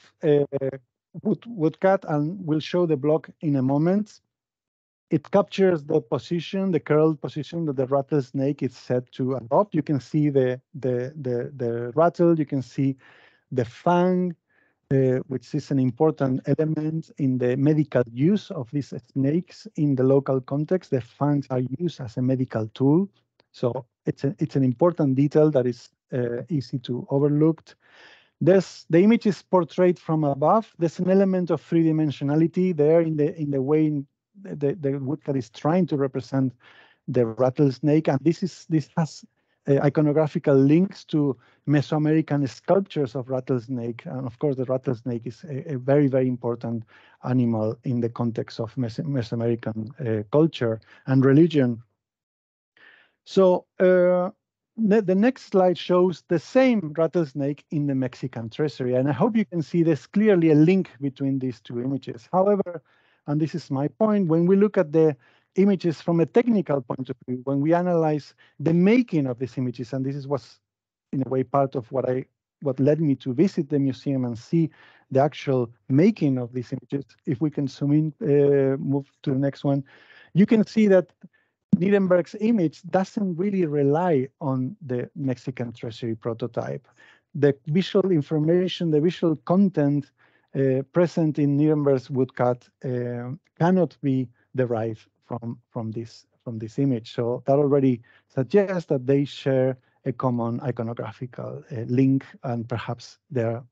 woodcut, and we'll show the block in a moment. It captures the position, the curled position that the rattlesnake is said to adopt. You can see the rattle, you can see the fang, which is an important element in the medical use of these snakes in the local context. The fangs are used as a medical tool. So it's an important detail that is easy to overlook. The image is portrayed from above. There's an element of three-dimensionality there in the way the woodcut is trying to represent the rattlesnake, and this has iconographical links to Mesoamerican sculptures of rattlesnake, and of course the rattlesnake is a very, very important animal in the context of Mesoamerican culture and religion. So the next slide shows the same rattlesnake in the Mexican Treasury, and I hope you can see there's clearly a link between these two images. However, and this is my point, when we look at the images from a technical point of view, when we analyze the making of these images, and this was in a way part of what led me to visit the museum and see the actual making of these images. If we can zoom in, move to the next one, you can see that Nieremberg's image doesn't really rely on the Mexican Treasury prototype. The visual information, the visual content present in Nieremberg's woodcut cannot be derived from this image. So that already suggests that they share a common iconographical link, and perhaps they're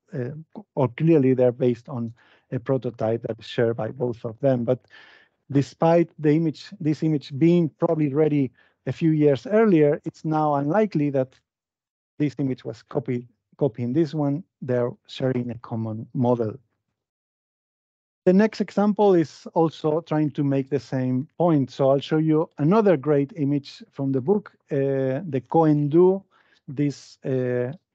or clearly they're based on a prototype that is shared by both of them. But despite this image being probably ready a few years earlier, it's now unlikely that this image was copying this one. They're sharing a common model. The next example is also trying to make the same point. So I'll show you another great image from the book, the coendu, this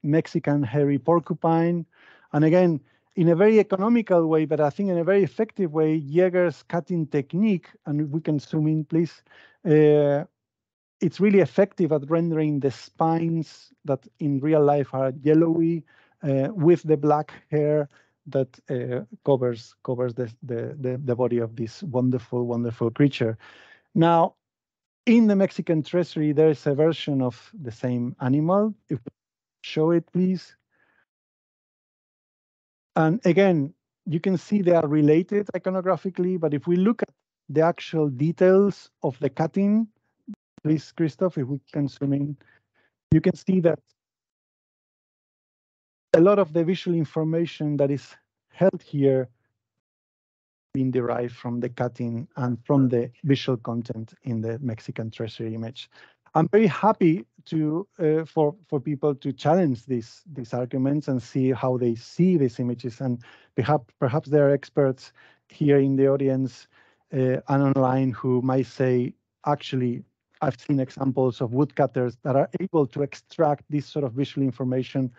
Mexican hairy porcupine. And again, in a very economical way, but I think in a very effective way, Jegher's cutting technique, and we can zoom in, please, it's really effective at rendering the spines that in real life are yellowy with the black hair that covers the body of this wonderful, wonderful creature. Now, in the Mexican Treasury, there is a version of the same animal. If we show it, please. And again, you can see they are related iconographically, but if we look at the actual details of the cutting, please, Christoph, if we can zoom in, you can see that a lot of the visual information that is held here being derived from the cutting and from the visual content in the Mexican treasury image. I'm very happy to for people to challenge these arguments and see how they see these images, and perhaps there are experts here in the audience and online who might say, actually, I've seen examples of woodcutters that are able to extract this sort of visual information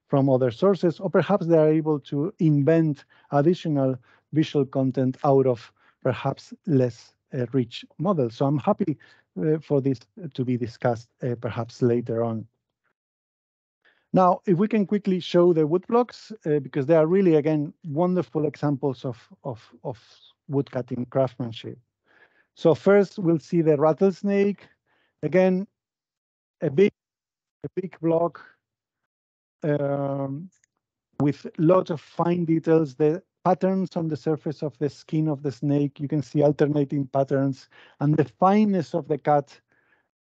from other sources, or perhaps they are able to invent additional visual content out of perhaps less rich models. So I'm happy for this to be discussed perhaps later on. Now, if we can quickly show the woodblocks, because they are really, again, wonderful examples of woodcutting craftsmanship. So first, we'll see the rattlesnake. Again, a big block with lots of fine details. The patterns on the surface of the skin of the snake, you can see alternating patterns, and the fineness of the cut.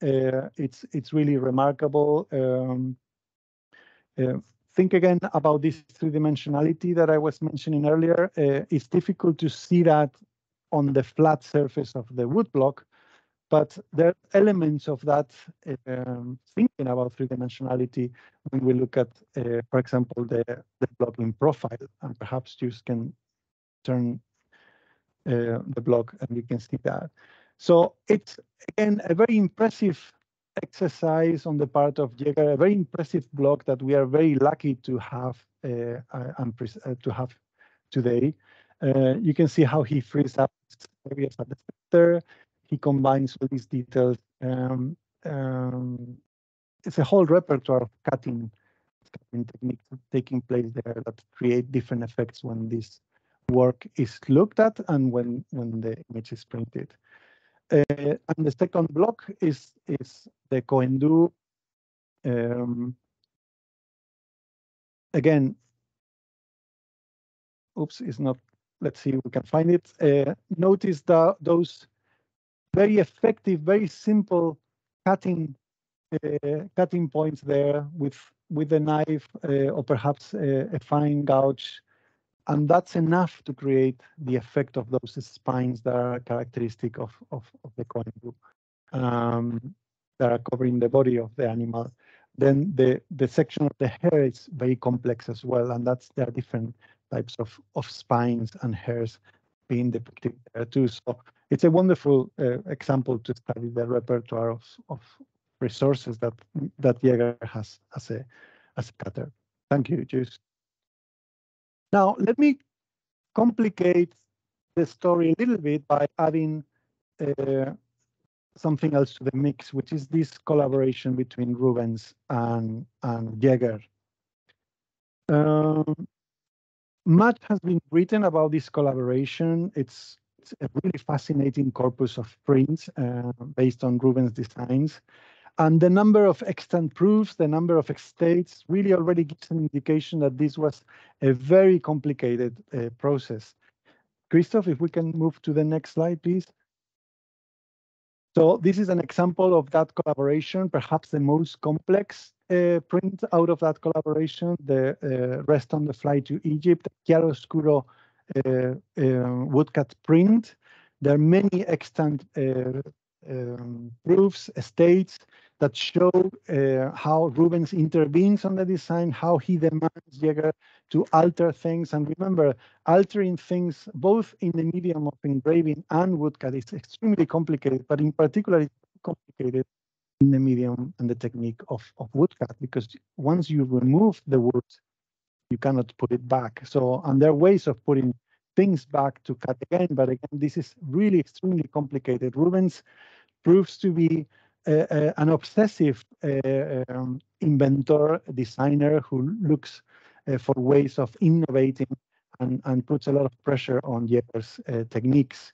It's really remarkable. Think again about this three-dimensionality that I was mentioning earlier. It's difficult to see that on the flat surface of the woodblock, but there are elements of that thinking about three-dimensionality when we look at, for example, the block in profile, and perhaps you can turn the block and you can see that. So it's, again, a very impressive exercise on the part of Jegher, a very impressive block that we are very lucky to have today. You can see how he frees up areas at the center. He combines all these details. It's a whole repertoire of cutting techniques taking place there that create different effects when this work is looked at and when the image is printed. And the second block is the Coendu. Again, oops, it's not. Let's see if we can find it. Notice those very effective, very simple cutting points there with a knife or perhaps a fine gouge, and that's enough to create the effect of those spines that are characteristic of the Coendu, that are covering the body of the animal. Then the section of the hair is very complex as well, and there are different types of spines and hairs being depicted there too. So it's a wonderful example to study the repertoire of resources that Jegher has as a cutter. Thank you, Jus. Now let me complicate the story a little bit by adding something else to the mix, which is this collaboration between Rubens and Jegher. Much has been written about this collaboration. It's a really fascinating corpus of prints based on Rubens' designs. And the number of extant proofs, the number of estates really already gives an indication that this was a very complicated process. Christoph, if we can move to the next slide, please. So this is an example of that collaboration, perhaps the most complex print out of that collaboration, the Rest on the Fly to Egypt, chiaroscuro woodcut print. There are many extant proofs, estates that show how Rubens intervenes on the design, how he demands Jegher to alter things. And remember, altering things both in the medium of engraving and woodcut is extremely complicated, but in particular, it's complicated in the medium and the technique of woodcut, because once you remove the wood, you cannot put it back. So, and there are ways of putting things back to cut again, but again, this is really extremely complicated. Rubens proves to be an obsessive inventor, designer who looks for ways of innovating and puts a lot of pressure on Jegher's techniques.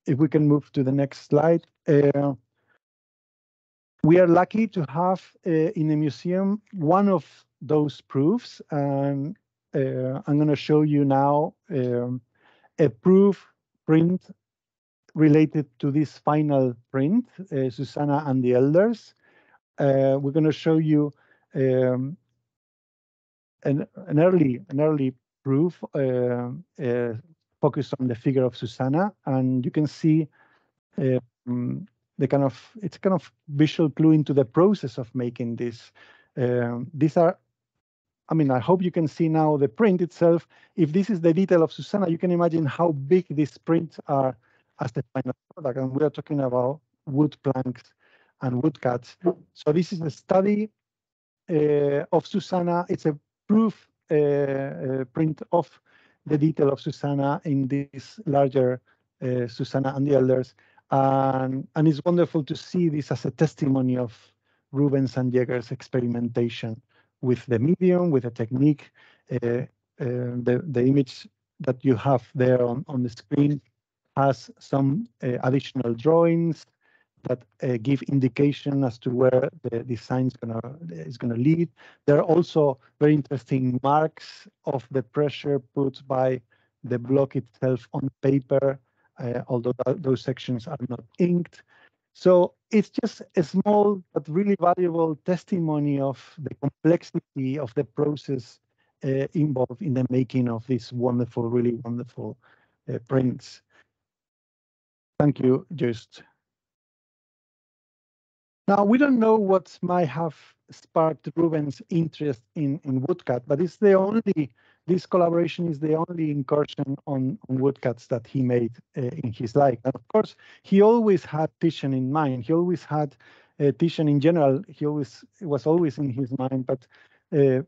If we can move to the next slide. We are lucky to have in the museum one of those proofs. I'm going to show you now a proof print related to this final print, Susanna and the Elders. We're going to show you an early proof focused on the figure of Susanna, and you can see it's kind of visual clue into the process of making this. These are, I mean, I hope you can see now the print itself. If this is the detail of Susanna, you can imagine how big these prints are as the final product. And we are talking about wood planks and wood cuts. So this is a study of Susanna. It's a proof print of the detail of Susanna in this larger Susanna and the elders. And it's wonderful to see this as a testimony of Rubens and Jegher's experimentation with the medium, with the technique. The image that you have there on the screen has some additional drawings that give indication as to where the design is gonna lead. There are also very interesting marks of the pressure put by the block itself on paper, although those sections are not inked. So it's just a small but really valuable testimony of the complexity of the process involved in the making of these wonderful, really wonderful prints. Thank you, Just. Now, we don't know what might have sparked Rubens' interest in woodcut, but this collaboration is the only incursion on woodcuts that he made in his life. And of course, he always had Titian in mind. He always had Titian in general. It was always in his mind, but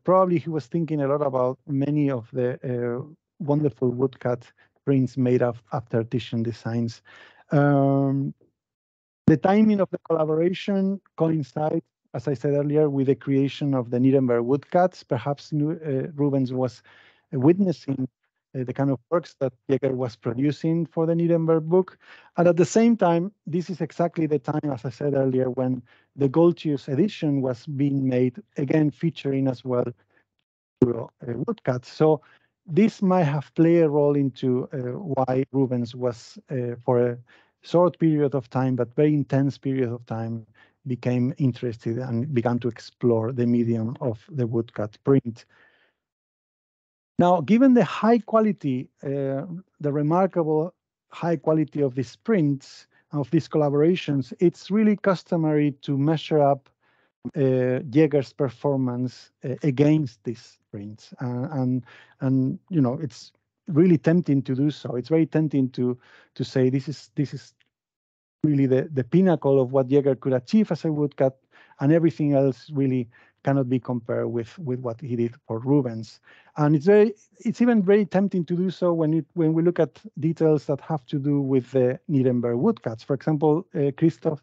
probably he was thinking a lot about many of the wonderful woodcut prints made after Titian designs. The timing of the collaboration coincides, as I said earlier, with the creation of the Nieremberg woodcuts. Perhaps Rubens was witnessing the kind of works that Jegher was producing for the Nieremberg book. And at the same time, this is exactly the time, as I said earlier, when the Goltzius edition was being made, again featuring as well woodcuts. So this might have played a role into why Rubens was, for a short period of time, but very intense period of time, became interested and began to explore the medium of the woodcut print. Now, given the high quality, the remarkable high quality of these prints, of these collaborations, it's really customary to measure up Jegher's performance against these prints, and you know, it's really tempting to do so. It's very tempting to say this is really the pinnacle of what Jegher could achieve as a woodcut, and everything else really cannot be compared with what he did for Rubens. And it's even very tempting to do so when we look at details that have to do with the Nieremberg woodcuts. For example, Christoph,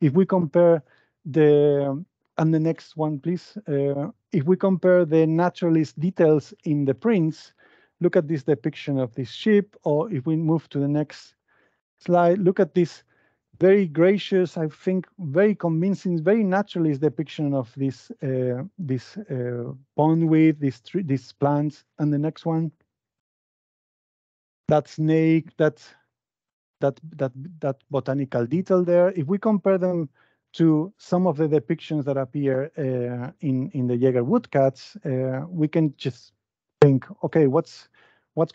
if we compare and the next one, please. If we compare the naturalist details in the prints, look at this depiction of this ship, or if we move to the next slide, look at this very gracious, I think, very convincing, very naturalist depiction of this pond with these plants. And the next one, that snake, that botanical detail there. If we compare them to some of the depictions that appear in the Jegher woodcuts, we can just think, okay, what's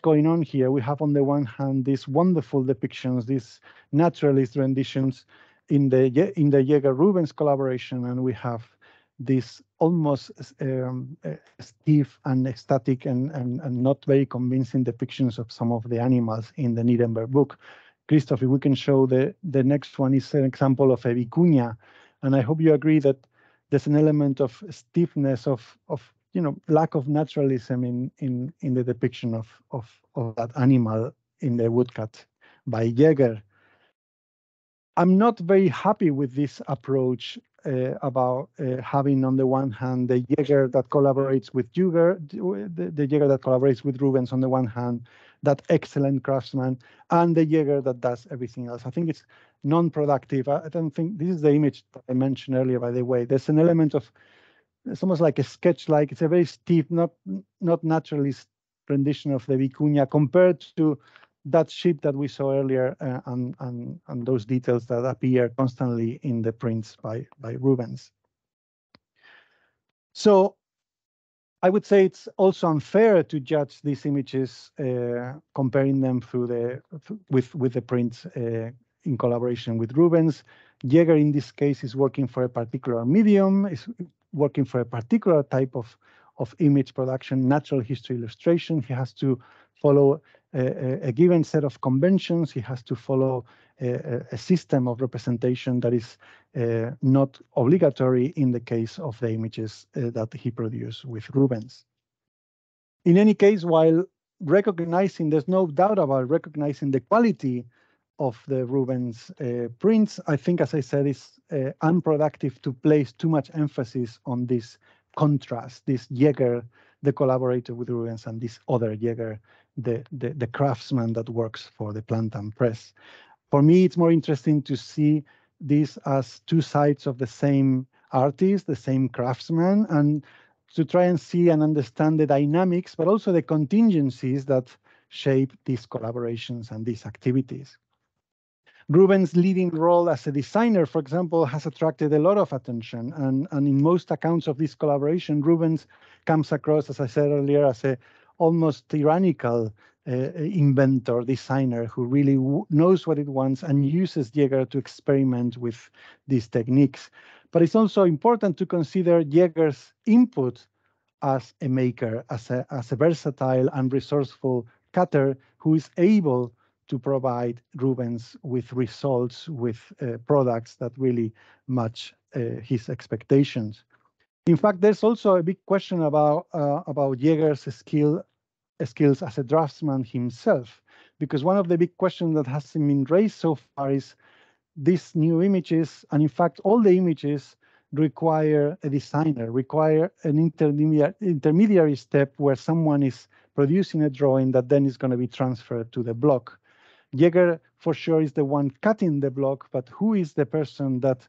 going on here? We have on the one hand these wonderful depictions, these naturalist renditions in the Jegher-Rubens collaboration, and we have this almost stiff and ecstatic and not very convincing depictions of some of the animals in the Nieremberg book. Christoph, if we can show the next one is an example of a vicuña, and I hope you agree that there's an element of stiffness, of lack of naturalism in the depiction of that animal in the woodcut by Jegher. I'm not very happy with this approach about having on the one hand the Jegher that collaborates with the Jegher that collaborates with Rubens on the one hand, that excellent craftsman, and the Jegher that does everything else. I think it's non-productive. I don't think this is the image that I mentioned earlier, by the way. There's an element of, it's almost like a sketch-like, it's a very stiff, not naturalist rendition of the vicuña compared to that ship that we saw earlier and those details that appear constantly in the prints by Rubens. So I would say it's also unfair to judge these images comparing them with the prints in collaboration with Rubens. Jegher, in this case, is working for a particular medium, is working for a particular type of image production, natural history illustration. He has to follow a given set of conventions. He has to follow a system of representation that is not obligatory in the case of the images that he produced with Rubens. In any case, while recognizing, there's no doubt about recognizing the quality of the Rubens prints, I think, as I said, it's unproductive to place too much emphasis on this contrast, this Jegher, the collaborator with Rubens, and this other Jegher, the craftsman that works for the Plantin press. For me, it's more interesting to see this as two sides of the same artist, the same craftsman, and to try and see and understand the dynamics, but also the contingencies that shape these collaborations and these activities. Rubens' leading role as a designer, for example, has attracted a lot of attention. And in most accounts of this collaboration, Rubens comes across, as I said earlier, as a almost tyrannical inventor, designer, who really knows what it wants and uses Jegher to experiment with these techniques. But it's also important to consider Jegher's input as a maker, as a versatile and resourceful cutter who is able to provide Rubens with results, with products that really match his expectations. In fact, there's also a big question about Jegher's skills as a draftsman himself, because one of the big questions that has been raised so far is these new images, and in fact, all the images require a designer, require an intermediary step where someone is producing a drawing that then is going to be transferred to the block. Jegher, for sure, is the one cutting the block, but who is the person that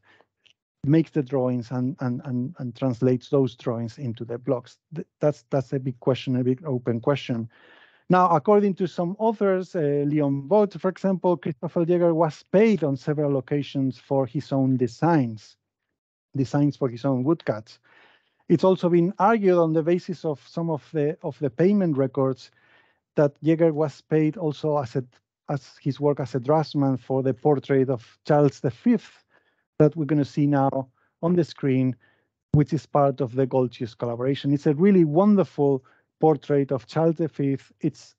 makes the drawings and translates those drawings into the blocks? That's a big question, a big open question. Now, according to some authors, Leon Bott, for example, Christoffel Jegher was paid on several occasions for his own designs for his own woodcuts. It's also been argued on the basis of some of the payment records that Jegher was paid also as his work as a draftsman for the portrait of Charles V that we're going to see now on the screen, which is part of the Goltzius collaboration. It's a really wonderful portrait of Charles V. It's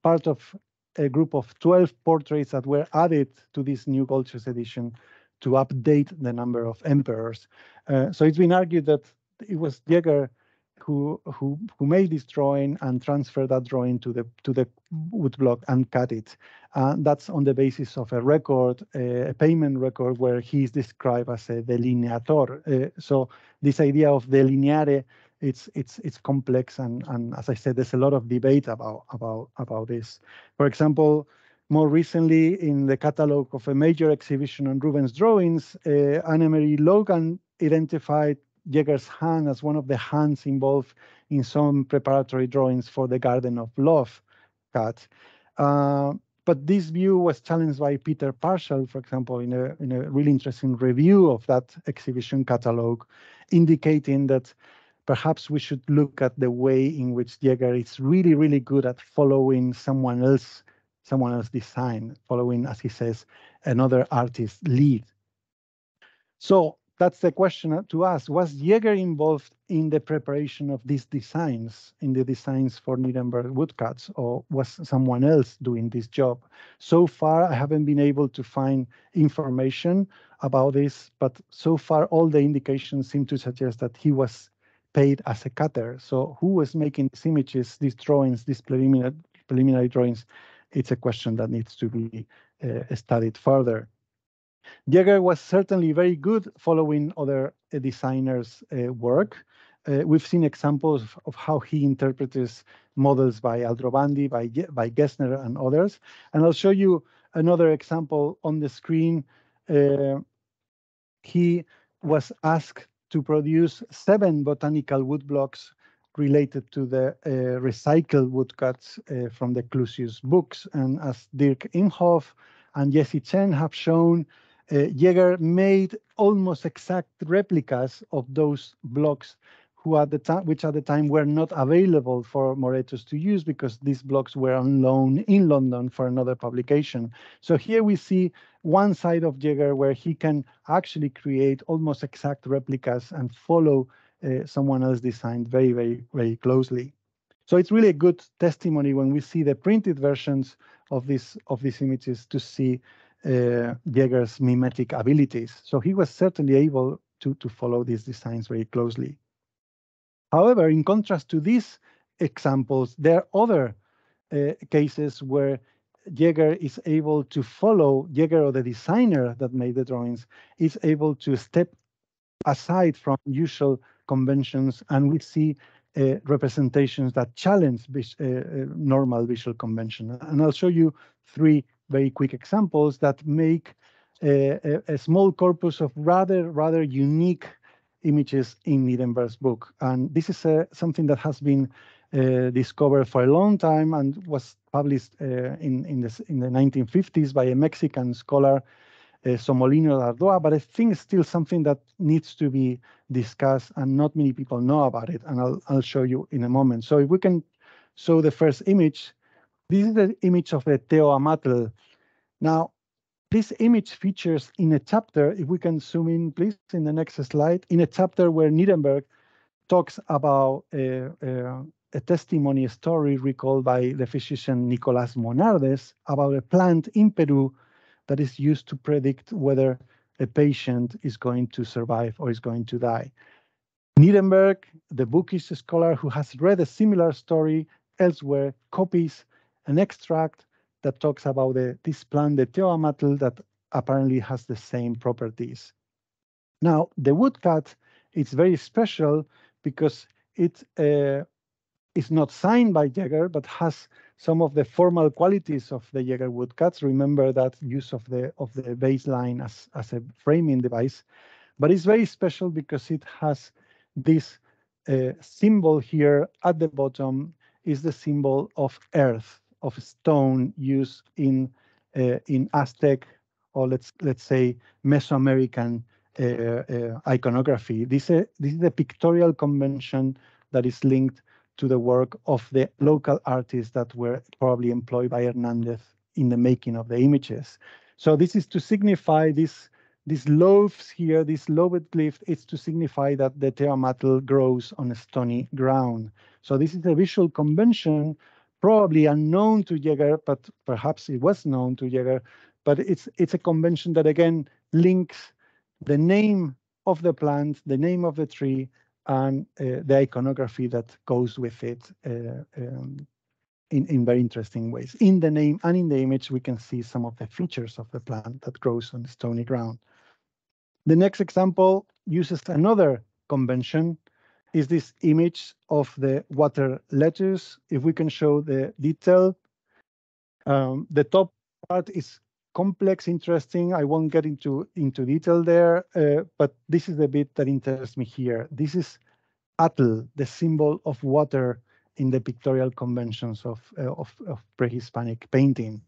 part of a group of 12 portraits that were added to this new Goltzius edition to update the number of emperors. So it's been argued that it was Jegher who made this drawing and transferred that drawing to the woodblock and cut it. That's on the basis of a record, a payment record, where he is described as a delineator. So this idea of delineare, it's complex, and as I said, there's a lot of debate about this. For example, more recently, in the catalog of a major exhibition on Rubens' drawings, Anne-Marie Logan identified Jegher's hand as one of the hands involved in some preparatory drawings for the Garden of Love cut. But this view was challenged by Peter Parshall, for example, in a really interesting review of that exhibition catalog, indicating that perhaps we should look at the way in which Jegher is really, really good at following someone else's design, following, as he says, another artist's lead. So that's the question to ask. Was Jegher involved in the preparation of these designs, in the designs for Nuremberg woodcuts, or was someone else doing this job? So far, I haven't been able to find information about this, but so far, all the indications seem to suggest that he was paid as a cutter. So who was making these images, these drawings, these preliminary drawings? It's a question that needs to be studied further. Jegher was certainly very good following other designers' work. We've seen examples of how he interprets models by Aldrovandi, by Gesner, and others. And I'll show you another example on the screen. He was asked to produce 7 botanical woodblocks related to the recycled woodcuts from the Clusius books. And as Dirk Imhoff and Jesse Chen have shown, Jegher made almost exact replicas of those blocks which at the time were not available for Moretus to use because these blocks were on loan in London for another publication. So here we see one side of Jegher where he can actually create almost exact replicas and follow someone else's design very, very, very closely. So it's really a good testimony when we see the printed versions of these images to see Jegher's mimetic abilities. So he was certainly able to follow these designs very closely. However, in contrast to these examples, there are other cases where Jegher is able to follow, Jegher or the designer that made the drawings, is able to step aside from usual conventions, and we see representations that challenge normal visual convention. And I'll show you three very quick examples that make a small corpus of rather unique images in Nieremberg's book. And this is something that has been discovered for a long time and was published in the 1950s by a Mexican scholar, Somolino Ardoa, but I think it's still something that needs to be discussed and not many people know about it, and I'll show you in a moment. So if we can show the first image, this is the image of the Teoamatl. Now, this image features in a chapter, if we can zoom in, please, in the next slide, in a chapter where Nieremberg talks about a testimony, a story recalled by the physician Nicolas Monardes about a plant in Peru that is used to predict whether a patient is going to survive or is going to die. Nieremberg, the bookish scholar who has read a similar story elsewhere, copies an extract that talks about this plant, the Teoamatl, that apparently has the same properties. Now, the woodcut is very special because it is not signed by Jegher, but has some of the formal qualities of the Jegher woodcuts. Remember that use of the baseline as a framing device, but it's very special because it has this symbol here at the bottom is the symbol of earth, of stone used in Aztec, or let's say Mesoamerican iconography. This is a pictorial convention that is linked to the work of the local artists that were probably employed by Hernandez in the making of the images. So this is to signify these loaves here, this lobed glyph, it's to signify that the Teoamatl grows on a stony ground. So this is a visual convention, probably unknown to Jegher, but perhaps it was known to Jegher, but it's a convention that again links the name of the plant, the name of the tree, and the iconography that goes with it in very interesting ways. In the name and in the image, we can see some of the features of the plant that grows on stony ground. The next example uses another convention, is this image of the water lettuce. If we can show the detail, the top part is complex, interesting. I won't get into detail there, but this is the bit that interests me here. This is atl, the symbol of water in the pictorial conventions of pre-Hispanic painting.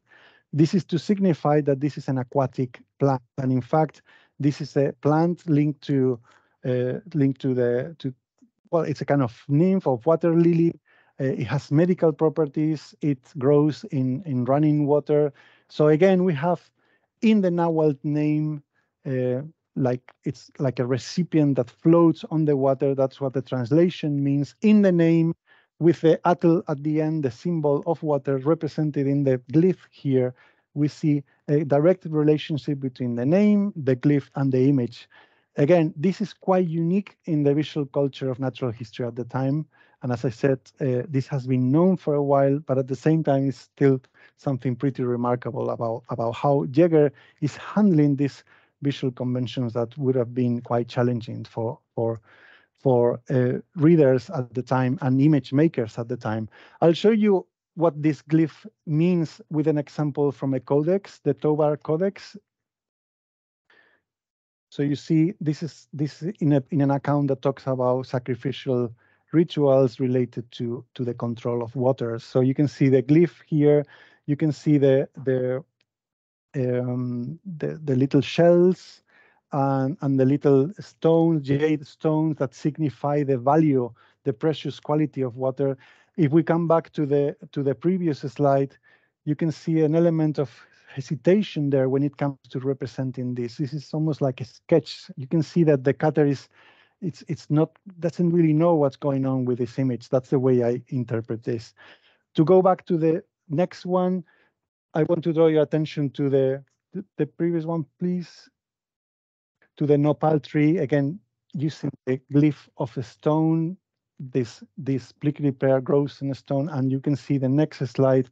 This is to signify that this is an aquatic plant, and in fact, this is a plant linked to well, it's a kind of nymph of water lily. It has medical properties. It grows in running water. So again, we have in the Nahuatl name, it's like a recipient that floats on the water. That's what the translation means. In the name, with the atl at the end, the symbol of water represented in the glyph here, we see a direct relationship between the name, the glyph, and the image. Again, this is quite unique in the visual culture of natural history at the time. And as I said, this has been known for a while, but at the same time, it's still something pretty remarkable about how Jegher is handling these visual conventions that would have been quite challenging for readers at the time and image makers at the time. I'll show you what this glyph means with an example from a codex, the Tovar Codex. So you see, this is in an account that talks about sacrificial rituals related to the control of water. So you can see the glyph here. You can see the little shells and the little stones, jade stones that signify the value, the precious quality of water. If we come back to the previous slide, you can see an element of hesitation there when it comes to representing this. This is almost like a sketch. You can see that the cutter doesn't really know what's going on with this image. That's the way I interpret this. To go back to the next one, I want to draw your attention to the previous one, please. To the nopal tree, again, using the glyph of a stone. This prickly pear grows in a stone, and you can see the next slide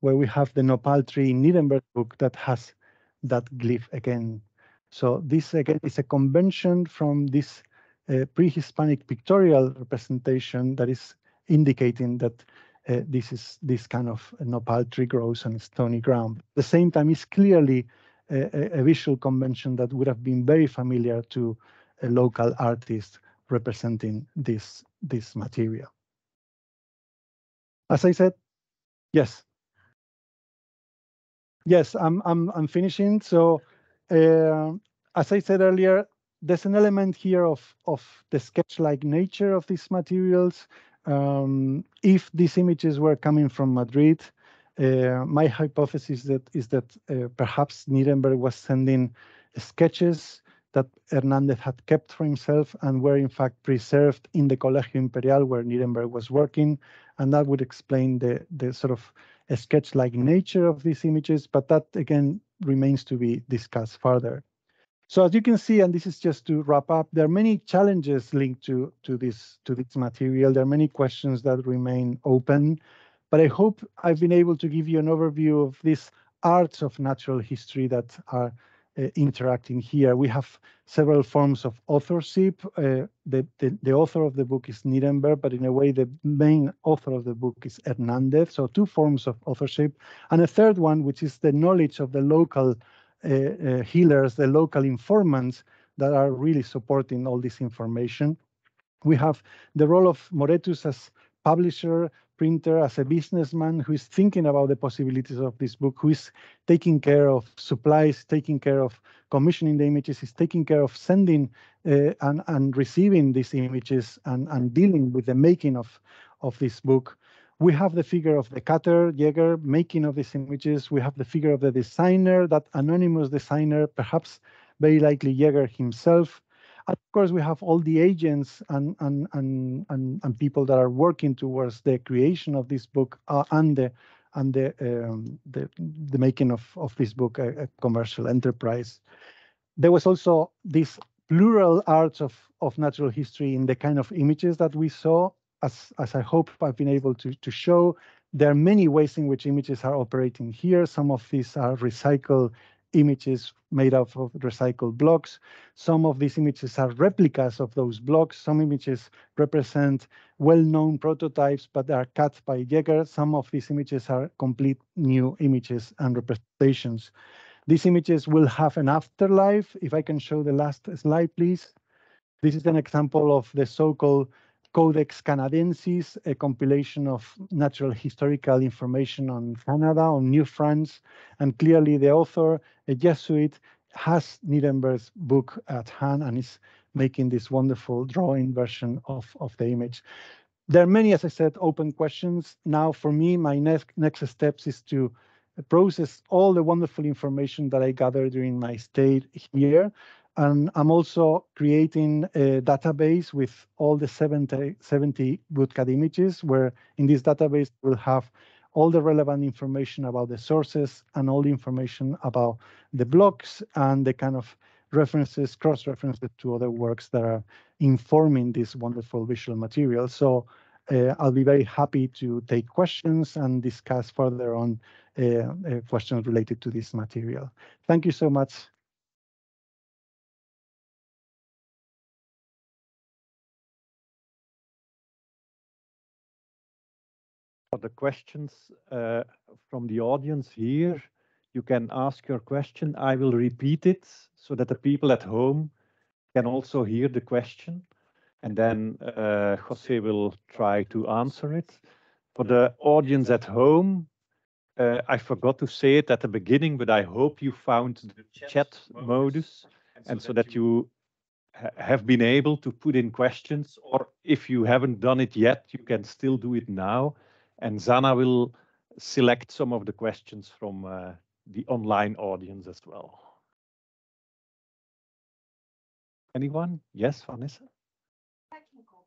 where we have the nopal tree in Nieremberg book that has that glyph again. So this again is a convention from this pre-Hispanic pictorial representation that is indicating that this kind of nopal tree grows on stony ground. At the same time, it's clearly a visual convention that would have been very familiar to a local artist representing this material. As I said, yes. Yes, I'm finishing. So, as I said earlier, there's an element here of the sketch-like nature of these materials. If these images were coming from Madrid, my hypothesis is that perhaps Nieremberg was sending sketches that Hernandez had kept for himself and were in fact preserved in the Colegio Imperial where Nieremberg was working, and that would explain the sort of a sketch-like nature of these images, but that again remains to be discussed further. So as you can see, and this is just to wrap up, there are many challenges linked to this material. There are many questions that remain open, but I hope I've been able to give you an overview of these arts of natural history that are interacting here. We have several forms of authorship. The author of the book is Nieremberg, but in a way the main author of the book is Hernandez. So two forms of authorship. And a third one, which is the knowledge of the local healers, the local informants that are really supporting all this information. We have the role of Moretus as publisher, printer, as a businessman who is thinking about the possibilities of this book, who is taking care of supplies, taking care of commissioning the images, is taking care of sending and receiving these images and dealing with the making of this book. We have the figure of the cutter, Jegher, making of these images. We have the figure of the designer, that anonymous designer, perhaps very likely Jegher himself. And of course, we have all the agents and people that are working towards the creation of this book and the making of this book a commercial enterprise. There was also this plural arts of natural history in the kind of images that we saw. As I hope I've been able to show, there are many ways in which images are operating here. Some of these are recycled images made up of recycled blocks. Some of these images are replicas of those blocks. Some images represent well-known prototypes, but they are cut by Jegher. Some of these images are complete new images and representations. These images will have an afterlife. If I can show the last slide, please. This is an example of the so-called Codex Canadensis, a compilation of natural historical information on Canada, on New France, and clearly the author, a Jesuit, has Nieremberg's book at hand and is making this wonderful drawing version of the image. There are many, as I said, open questions. Now, for me, my next steps is to process all the wonderful information that I gathered during my stay here. And I'm also creating a database with all the 70 woodcut images, where in this database we'll have all the relevant information about the sources and all the information about the blocks and the kind of references, cross-references to other works that are informing this wonderful visual material. So I'll be very happy to take questions and discuss further on questions related to this material. Thank you so much. For the questions from the audience here, you can ask your question. I will repeat it so that the people at home can also hear the question. And then José will try to answer it. For the audience at home, I forgot to say it at the beginning, but I hope you found the chat modus and so that you have been able to put in questions, or if you haven't done it yet, you can still do it now. And Zana will select some of the questions from the online audience as well. Anyone? Yes, Vanessa? Technical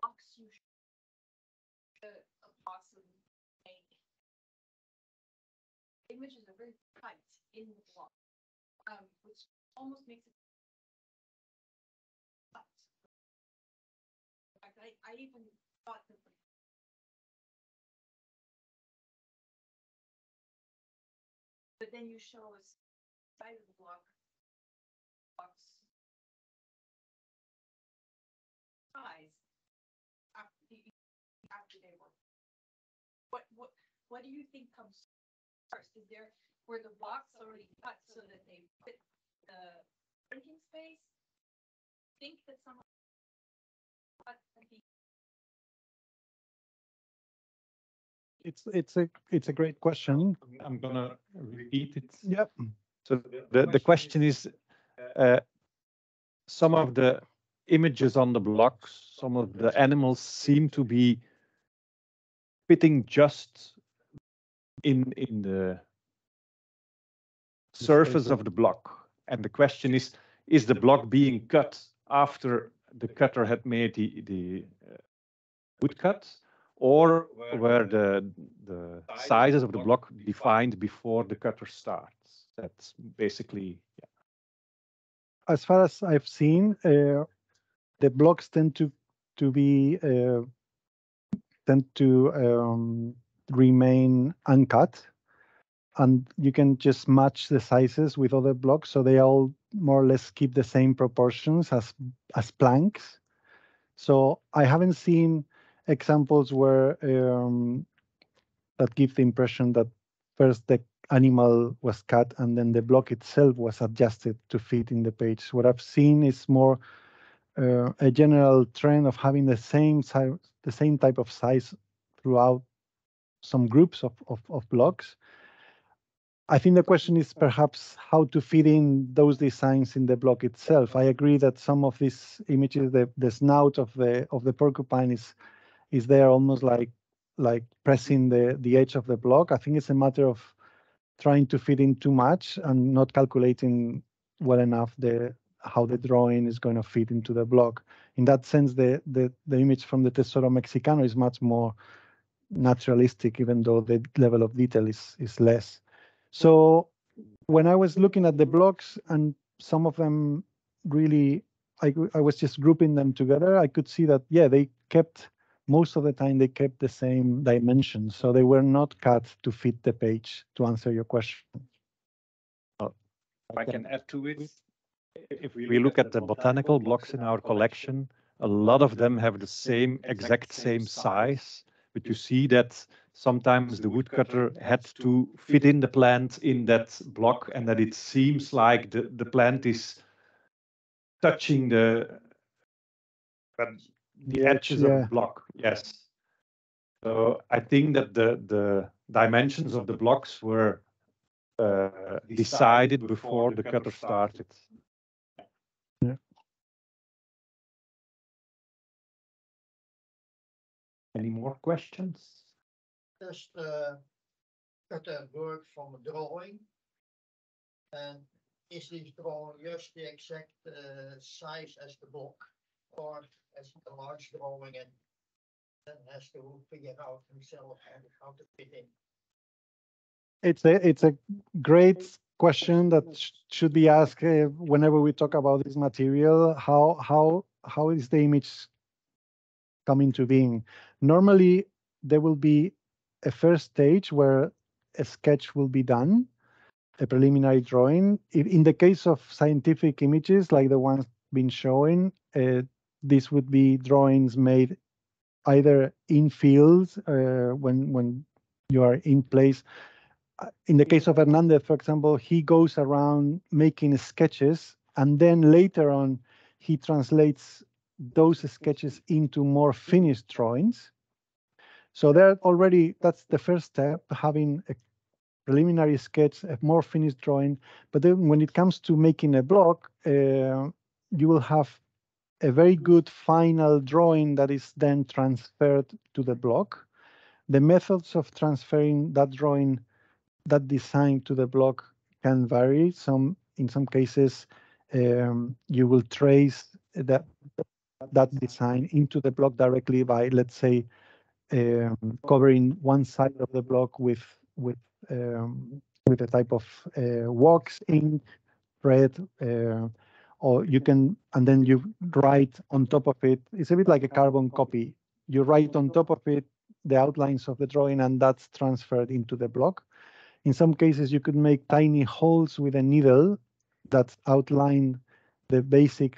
box you possibly make. Images are very tight in the block, which almost makes it cut. In fact, I even thought that but then you show us side of the block box size after they were. What do you think comes first? Were the blocks already cut so that they fit the printing space? Think that some of It's a great question. I'm gonna repeat it. Yep. So the question is, some of the images on the blocks, some of the animals seem to be fitting just in the surface of the block. And the question is the block being cut after the cutter had made the woodcut, or were the sizes of the block defined before the cutter starts? That's basically, yeah. As far as I've seen, the blocks tend to remain uncut, and you can just match the sizes with other blocks, so they all more or less keep the same proportions as planks. So I haven't seen examples where that give the impression that first the animal was cut and then the block itself was adjusted to fit in the page. What I've seen is more a general trend of having the same size, the same type of size throughout some groups of blocks. I think the question is perhaps how to fit in those designs in the block itself. I agree that some of these images, the snout of the porcupine is there almost like pressing the edge of the block. I think it's a matter of trying to fit in too much and not calculating well enough how the drawing is going to fit into the block. In that sense, the image from the Tesoro Mexicano is much more naturalistic, even though the level of detail is less. So when I was looking at the blocks, and some of them really, I was just grouping them together, I could see that, yeah, most of the time they kept the same dimensions. So they were not cut to fit the page, to answer your question. If I can add to it, if we look at the botanical blocks in our collection, a lot of them have the exact same size, but you see that sometimes the woodcutter had to fit in the plant in that block, and that it seems like the plant is touching the edges of the block. Yes. So I think that the dimensions of the blocks were decided before the cutter started. Yeah. Any more questions? Does the cutter work from a drawing? And is this drawing just the exact size as the block, or as a large drawing and then has to figure out himself how to fit in? It's a great question that should be asked whenever we talk about this material. How is the image coming to being? Normally, there will be a first stage where a sketch will be done, a preliminary drawing. In the case of scientific images like the ones been showing, this would be drawings made either in fields when you are in place. In the case of Hernandez, for example, he goes around making sketches, and then later on he translates those sketches into more finished drawings. So that's the first step, having preliminary sketch, a more finished drawing. But then when it comes to making a block, you will have a very good final drawing that is then transferred to the block. The methods of transferring that drawing, that design to the block can vary. In some cases, you will trace that design into the block directly by, let's say, covering one side of the block with a type of wax, ink, thread, or you can, and then you write on top of it. It's a bit like a carbon copy. You write on top of it the outlines of the drawing, and that's transferred into the block. In some cases, you could make tiny holes with a needle that outline the basic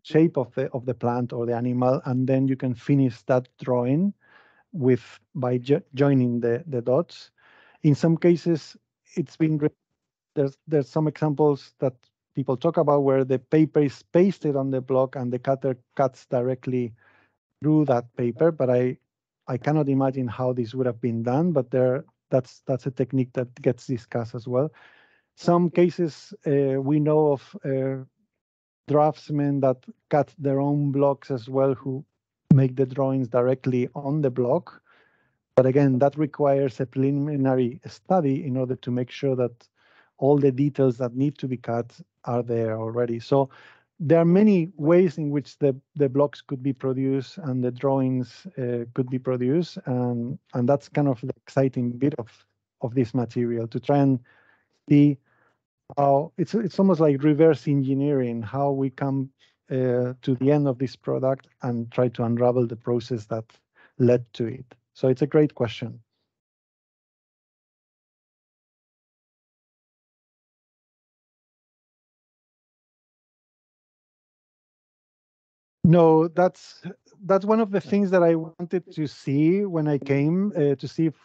shape of the plant or the animal, and then you can finish that drawing by joining the dots. In some cases, it's been there's some examples that people talk about where the paper is pasted on the block and the cutter cuts directly through that paper, but I cannot imagine how this would have been done, but that's a technique that gets discussed as well. Some cases we know of draftsmen that cut their own blocks as well, who make the drawings directly on the block. But again, that requires a preliminary study in order to make sure that all the details that need to be cut are there already. So there are many ways in which the blocks could be produced and the drawings could be produced. And that's kind of the exciting bit of this material, to try and see how it's almost like reverse engineering, how we come to the end of this product and try to unravel the process that led to it. So it's a great question. No, that's one of the things that I wanted to see when I came, to see if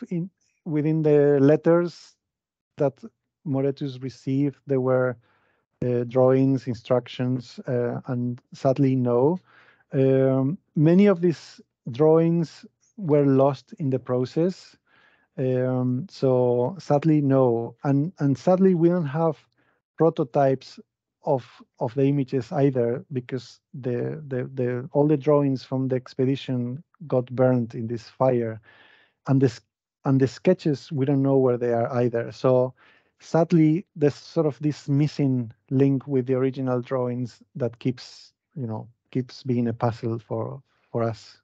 within the letters that Moretus received, there were drawings, instructions, and sadly, no. Many of these drawings were lost in the process. So sadly, no. And sadly, we don't have prototypes of the images either, because all the drawings from the expedition got burned in this fire, and the sketches, we don't know where they are either. So sadly, there's sort of this missing link with the original drawings that keeps being a puzzle for us.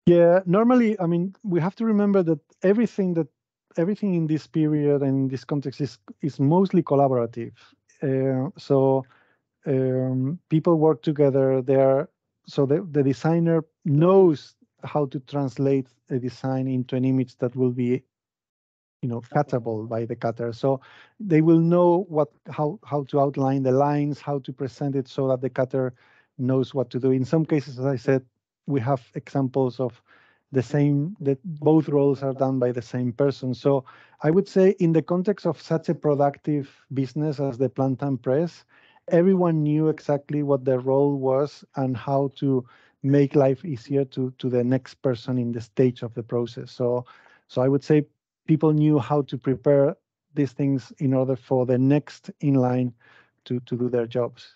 Yeah, normally, I mean, we have to remember that everything in this period and in this context is mostly collaborative. So people work together. So the designer knows how to translate a design into an image that will be, cuttable by the cutter. So they will know how to outline the lines, how to present it so that the cutter knows what to do. In some cases, as I said, we have examples of that both roles are done by the same person. So I would say, in the context of such a productive business as the Plantin Press, everyone knew exactly what their role was and how to make life easier to the next person in the stage of the process. So I would say people knew how to prepare these things in order for the next in line to do their jobs.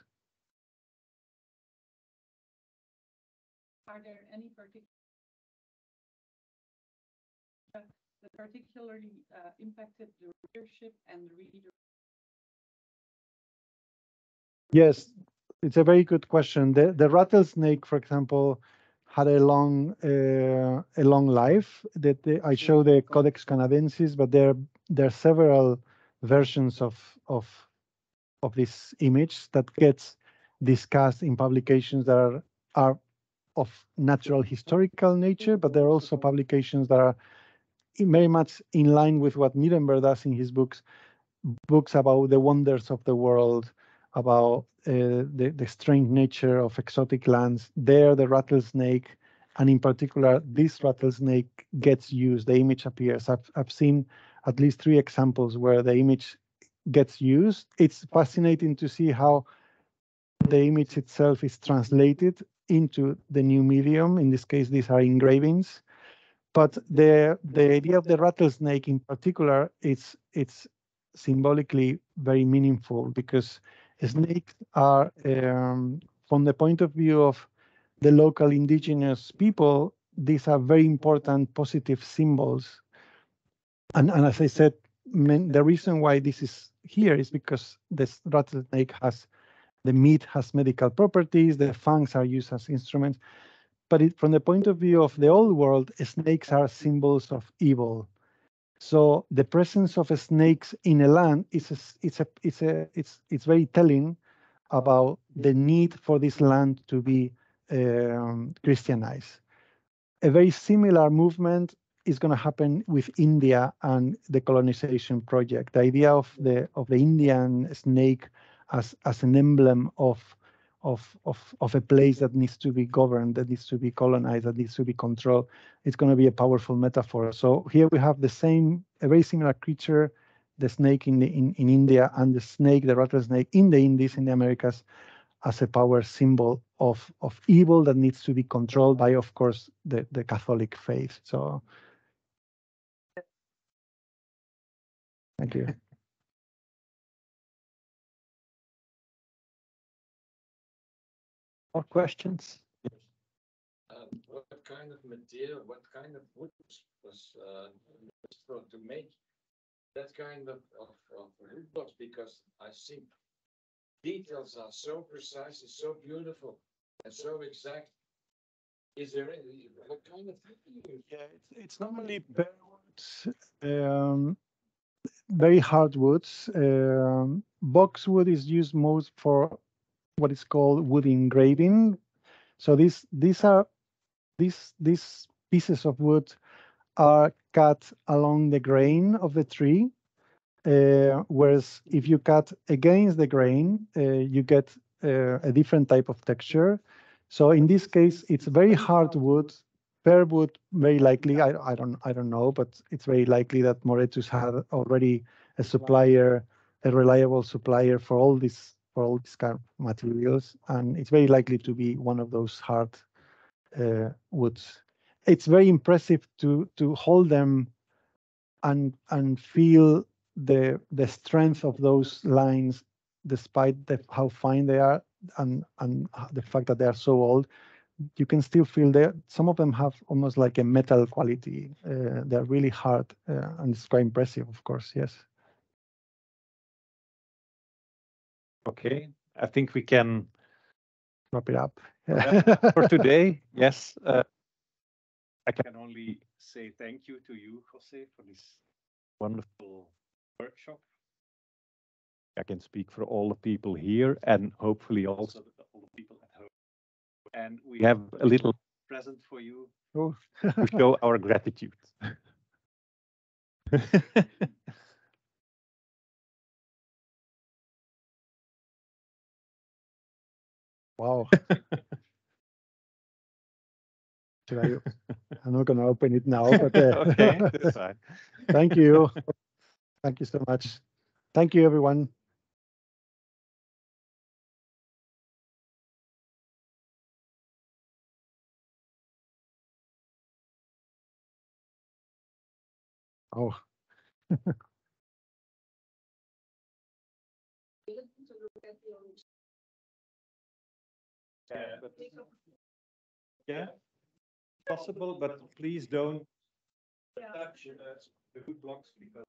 Are there any that particularly impacted the readership and the reader? Yes, it's a very good question. The rattlesnake, for example, had a long life. I show the Codex Canadensis, but there are several versions of this image that gets discussed in publications that are of natural historical nature, but there are also publications that are very much in line with what Nieremberg does in his books about the wonders of the world, about the strange nature of exotic lands. There, the rattlesnake and in particular, this rattlesnake gets used. The image appears. I've seen at least 3 examples where the image gets used. It's fascinating to see how the image itself is translated into the new medium. In this case, these are engravings. But the idea of the rattlesnake in particular, it's symbolically very meaningful, because snakes are, from the point of view of the local indigenous people, these are very important positive symbols. And as I said, the reason why this is here is because this rattlesnake the meat has medical properties, the fangs are used as instruments. But from the point of view of the old world, snakes are symbols of evil. So the presence of snakes in a land it's very telling about the need for this land to be Christianized. A very similar movement is going to happen with India and the colonization project. The idea of the Indian snake as an emblem of a place that needs to be governed, that needs to be colonized, that needs to be controlled. It's going to be a powerful metaphor. So here we have a very similar creature, the snake in India, and the snake, the rattlesnake in the Indies, in the Americas, as a power symbol of evil that needs to be controlled by, of course, the Catholic faith. So, thank you. More questions? What kind of material, what kind of wood was used to make that kind of wood blocks? Because I think details are so precise, it's so beautiful and so exact. Is there what kind of wood do you use? Yeah, it's normally bare woods, very hard woods. Boxwood is used most for what is called wood engraving. So these pieces of wood are cut along the grain of the tree, whereas if you cut against the grain, you get a different type of texture. So in this case, it's very hard wood, bare wood, very likely. I don't know, but it's very likely that Moretus had already a supplier, a reliable supplier for all these kind of materials, and it's very likely to be one of those hard woods. It's very impressive to hold them and feel the strength of those lines, despite how fine they are and the fact that they are so old. You can still feel some of them have almost like a metal quality. They're really hard, and it's quite impressive, of course. Yes. Okay, I think we can Wrap it up. for today. Yes, I can only say thank you to you, Jose, for this wonderful workshop. I can speak for all the people here and hopefully also all the people at home. And we have a little present for you Oh. to show our gratitude. Wow. I'm not going to open it now, but okay, that's fine. Thank you. Thank you so much. Thank you, everyone. Oh. Yeah, possible, but please don't touch the wood blocks because